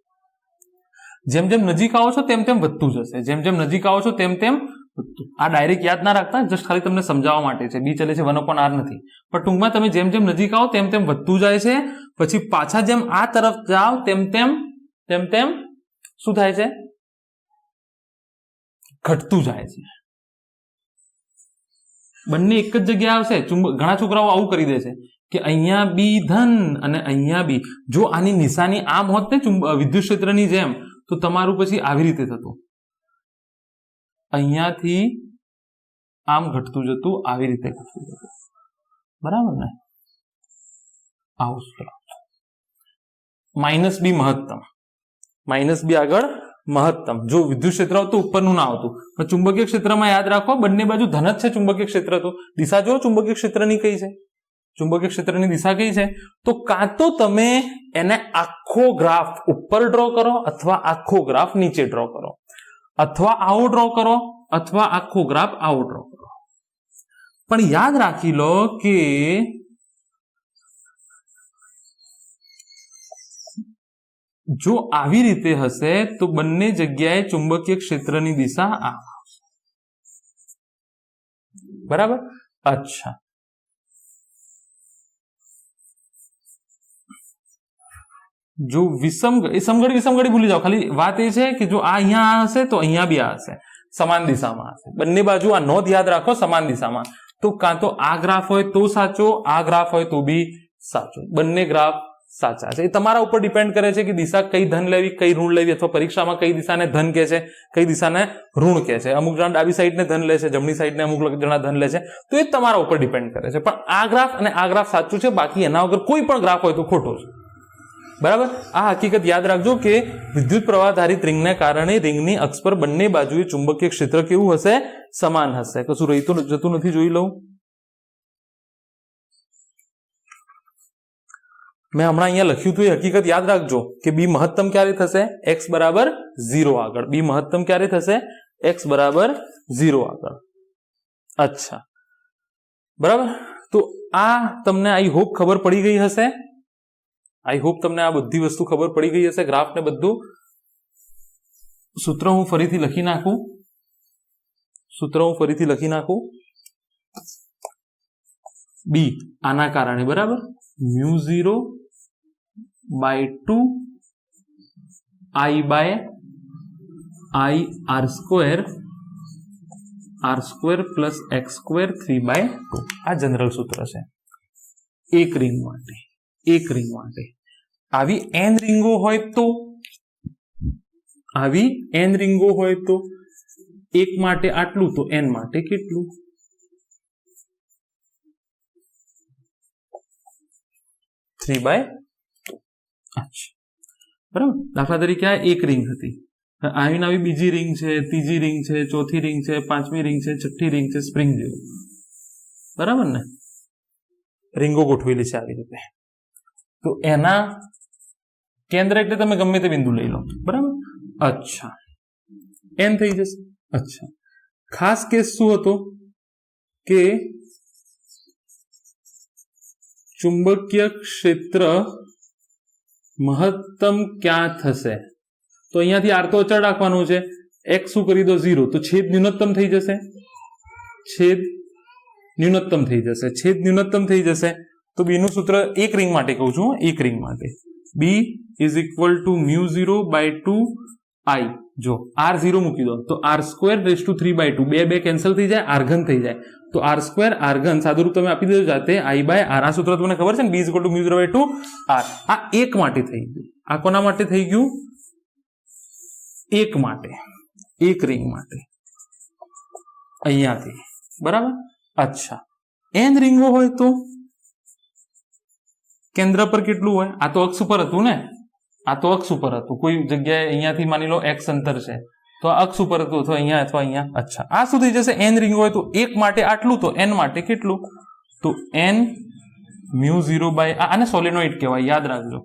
જેમ જેમ નજીક આવો છો તેમ તેમ વધતું જશે, જેમ જેમ નજીક આવો છો તેમ તેમ વધતું. આ ડાયરેક્ટ યાદ ના રાખતા, જસ્ટ ખાલી તમને સમજાવવા માટે છે. બી ચલે છે 1/r નથી, પણ ટૂંકમાં તમે જેમ જેમ નજીક આવો તેમ તેમ વધતું જાય છે. પછી પાછા જેમ આ તરફ જાઓ તેમ તેમ શું થાય છે? ઘટતું જાય છે. બંને એક જ જગ્યાએ આવશે. ઘણા છોકરાઓ આવું કરી દે છે કે અહીંયા બી ધન અને અહીંયા બી. જો આની નિશાની આમ હોત ને વિદ્યુત ક્ષેત્રની જેમ, તો તમારું પછી આવી રીતે થતું, અહીંયાથી આમ ઘટતું જતું, આવી રીતે ઘટતું જતું. બરાબર ને? આવું માઇનસ બી મહત્તમ, માઇનસ બી આગળ મહત્તમ. જો વિદ્યુત ક્ષેત્ર આવતું ઉપરનું ના આવતું, પણ ચુંબકીય ક્ષેત્રમાં યાદ રાખો બંને બાજુ ધન જ છે. ચુંબકીય ક્ષેત્ર તો દિશા જો ચુંબકીય ક્ષેત્રની કઈ છે? ચુંબકીય ક્ષેત્રની દિશા કઈ છે? તો કાં તો તમે એને આખો ગ્રાફ ઉપર ડ્રો કરો, અથવા આખો ગ્રાફ નીચે ડ્રો કરો, અથવા આવો ડ્રો કરો, અથવા આખો ગ્રાફ આવો ડ્રો કરો. પણ યાદ રાખી લો કે જો આવી રીતે હશે તો બંને જગ્યાએ ચુંબકીય ક્ષેત્રની દિશા આ. બરાબર. અચ્છા, જો સમઘડી ભૂલી જાઓ. ખાલી વાત એ છે કે જો આ અહીંયા હશે તો અહીંયા બી આ હશે, સમાન દિશામાં હશે. બંને બાજુ આ નોંધ યાદ રાખો, સમાન દિશામાં. તો કાં તો આ ગ્રાફ હોય તો સાચો, આ ગ્રાફ હોય તો બી સાચો. બંને ગ્રાફ સાચા છે. એ તમારા ઉપર ડિપેન્ડ કરે છે કે દિશા કઈ ધન લેવી, કઈ ઋણ લેવી, અથવા પરીક્ષામાં કઈ દિશાને ધન કહે છે, કઈ દિશાને ઋણ કહે છે. અમુક જણા ડાબી સાઈડને ધન લે છે, જમણી સાઈડને અમુક જણા ધન લે છે. તો એ તમારા ઉપર ડિપેન્ડ કરે છે. પણ આ ગ્રાફ અને આ ગ્રાફ સાચું છે, બાકી એના વગર કોઈ પણ ગ્રાફ હોય તો ખોટો છે. બરાબર. આ હકીકત યાદ રાખજો કે વિદ્યુત પ્રવાહ ધારિત રિંગને કારણે રિંગની અક્ષ પર બંને બાજુએ ચુંબકીય ક્ષેત્ર કેવું હશે? સમાન હશે. કશું રહી તો જતું નથી, જોઈ લઉં. મેં હમણાં અહીંયા લખ્યું હતું એ હકીકત યાદ રાખજો કે બી મહત્તમ ક્યારે થશે? x બરાબર 0 આગળ. બી મહત્તમ ક્યારે થશે? x બરાબર 0 આગળ. અચ્છા, બરાબર. તો આ તમને આઈ હોપ ખબર પડી ગઈ હશે. આઈ હોપ તમને આ બધી વસ્તુ ખબર પડી ગઈ હશે, ગ્રાફ ને બધું. સૂત્ર હું ફરીથી લખી નાખું. બી આના કારણે બરાબર μ0/2 I/r² r² પ્લસ x² 3/2 આ જનરલ સૂત્ર છે એક રિંગ માટે આવી n રીંગો હોય તો એક માટે આટલું તો n માટે કેટલું 3/2 બરાબર દાખલા તરીકે આ એક રિંગ હતી આવી બીજી રિંગ છે ત્રીજી રિંગ છે ચોથી રિંગ છે પાંચમી રિંગ છે છઠ્ઠી રિંગ છે સ્પ્રિંગ જેવું બરાબર ને રીંગો ગોઠવેલી છે આવી રીતે તો એના કેન્દ્ર એટલે તમે ગમે તે બિંદુ લઈ લો બરાબર અચ્છા n થઈ જશે અચ્છા ખાસ કેસ શું હતો કે ચુંબકીય ક્ષેત્ર મહત્તમ ક્યાં થશે તો અહીંયાથી r તો અચળ રાખવાનું છે x શું કરી દો 0 તો છેદ ન્યૂનતમ થઈ જશે તો b નું સૂત્ર એક રિંગ માટે કહું છું એક રિંગ માટે b is equal to μ0/2 i જો r0 મૂકી દો તો r² 3/2 બે કેન્સલ થઈ જાય r ઘન થઈ જાય તો r² r ઘન સાદુરૂપ તમે આપી દેજો જાતે i/r આ સૂત્ર તમને ખબર છે ને b is equal to μ0/2 r આ એક માટે થઈ ગયું આ કોના માટે થઈ ગયું એક રિંગ માટે અહીંયાથી બરાબર અચ્છા n રીંગો હોય તો કેન્દ્ર પર કેટલું હોય આ તો અક્ષ ઉપર હતું કોઈ જગ્યાએ અહીંયાથી માની લો x અંતર છે તો અક્ષ ઉપર હતું અથવા અહીંયા અચ્છા આ શું થઈ જશે n રીંગ હોય તો એક માટે આટલું તો n માટે કેટલું તો n μ0/r આને સોલેનોઇડ કહેવાય યાદ રાખજો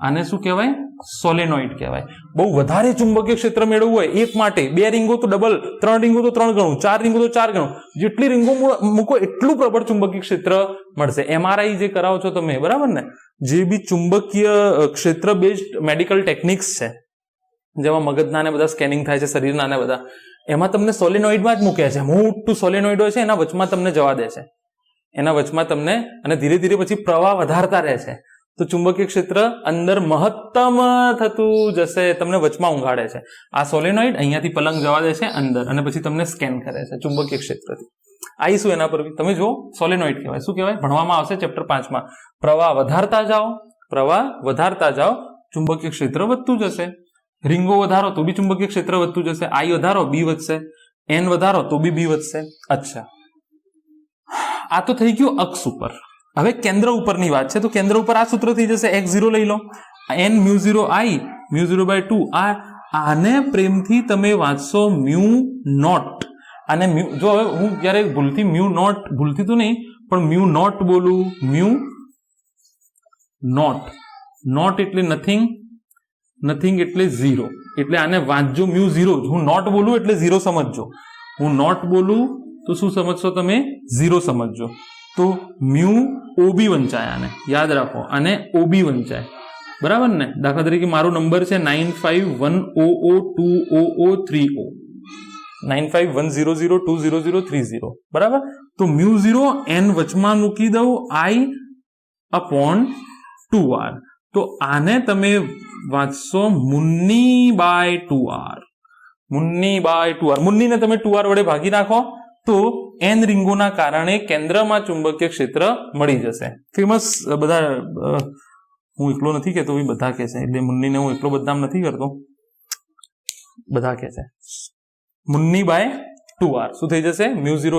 આને શું કહેવાય સોલેનોઇડ કહેવાય બહુ વધારે ચુંબકીય ક્ષેત્ર મેળવવું હોય એક માટે બે રીંગો તો ડબલ ત્રણ રીંગો તો ત્રણ ગણું ચાર રીંગો તો ચાર ગણું જેટલી રીંગો મૂકો એટલું પ્રબળ ચુંબકીય ક્ષેત્ર મળશે MRI જે કરાવો છો તમે બરાબર ને જે બી ચુંબકીય ક્ષેત્ર બેઝડ મેડિકલ ટેકનિક્સ છે જેમાં મગજના ને બધા સ્કેનિંગ થાય છે શરીરના ને બધા એમાં તમને સોલેનોઇડમાં જ મૂક્યા છે મોટું સોલેનોઇડ હોય છે એના વચમાં તમને જવા દે છે અને ધીરે ધીરે પછી પ્રવાહ વધારતા રહે છે તો ચુંબકીય ક્ષેત્ર અંદર મહત્તમ થતું જશે તમને વચમાં ઊંઘાડે છે આ સોલેનોઇડ અહીંયાથી પલંગ જવા દે છે અંદર અને પછી તમને સ્કેન કરે છે ચુંબકીય ક્ષેત્રથી આવીશું એના પર તમે જુઓ સોલેનોઇડ કહેવાય શું કહેવાય ભણવામાં આવશે ચેપ્ટર 5 માં પ્રવાહ વધારતા જાઓ ચુંબકીય ક્ષેત્ર વધતું જશે રીંગો વધારો તો બી ચુંબકીય ક્ષેત્ર વધતું જશે i વધારો b વધશે n વધારો તો બી b વધશે અચ્છા આ તો થઈ ગયું અક્ષ ઉપર હવે કેન્દ્ર ઉપરની વાત છે તો કેન્દ્ર ઉપર આ સૂત્ર થઈ જશે x0 લઈ લો n μ0i μ0/2 આને પ્રેમથી તમે વાંચશો મ્યુ નોટ અને જો હવે હું ક્યારેક ભૂલથી તો નહીં પણ મ્યુ નોટ બોલું મ્યુ નોટ એટલે નથિંગ એટલે 0 એટલે આને વાંચજો μ0 હું નોટ બોલું એટલે 0 સમજજો હું નોટ બોલું તો શું સમજશો તમે 0 સમજજો તો મ્યુ OB વંચાય આને યાદ રાખો અને OB વંચાય બરાબર ને દાખલા તરીકે મારો નંબર છે 9510020030 9510020030 બરાબર તો μ0 n વચમાં મૂકી દઉં i/2r તો આને તમે વાંચશો મુન્ની/2r મુન્નીને તમે 2r વડે ભાગી નાખો તો n રીંગોના કારણે કેન્દ્રમાં ચુંબકીય ક્ષેત્ર મળી જશે ફેમસ બધા હું એકલો નથી કહેતો બધા કહે છે એટલે મુન્નીને હું એકલો બદનામ નથી કરતો બધા કહે છે મુન્ની/2r શું થઈ જશે μ0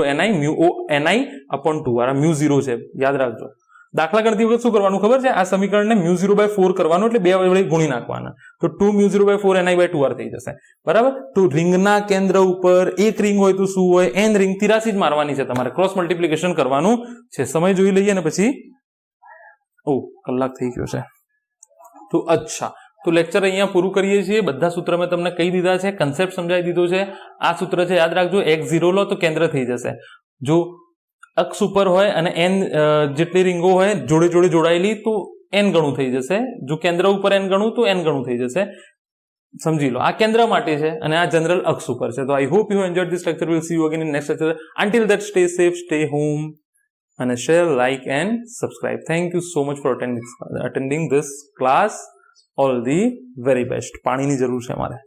ni/2r μ0 છે યાદ રાખજો દાખલા કરતી વખત શું કરવાનું ખબર છે આ સમીકરણને μ0/4 કરવાનું એટલે બે વડે ગુણી નાખવાના તો 2μ0/4 ni/2r થઈ જશે બરાબર તો રિંગના કેન્દ્ર ઉપર એક રિંગ હોય તો શું હોય n રિંગ 83 જ મારવાની છે તમારે ક્રોસ મલ્ટીપ્લિકેશન કરવાનું છે સમય જોઈ લઈએ ને પછી કલાક થઈ ગયો છે તો અચ્છા તો લેક્ચર અહીંયા પૂરું કરીએ છીએ બધા સૂત્ર મેં તમને કહી દીધા છે કન્સેપ્ટ સમજાવી દીધો છે આ સૂત્ર છે યાદ રાખજો x0 લો તો કેન્દ્ર થઈ જશે જો અક્ષ ઉપર હોય અને n જેટલી રીંગો હોય જોડે જોડાયેલી તો n ગણું થઈ જશે જો કેન્દ્ર ઉપર n ગણું તો n ગણું થઈ જશે સમજી લો આ કેન્દ્ર માટે છે અને આ જનરલ અક્ષ ઉપર છે તો I hope you enjoyed this lecture will see you again in next lecture until that stay safe stay home and share like and subscribe thank you so much for attending this class all the very best પાણીની જરૂર છે મારે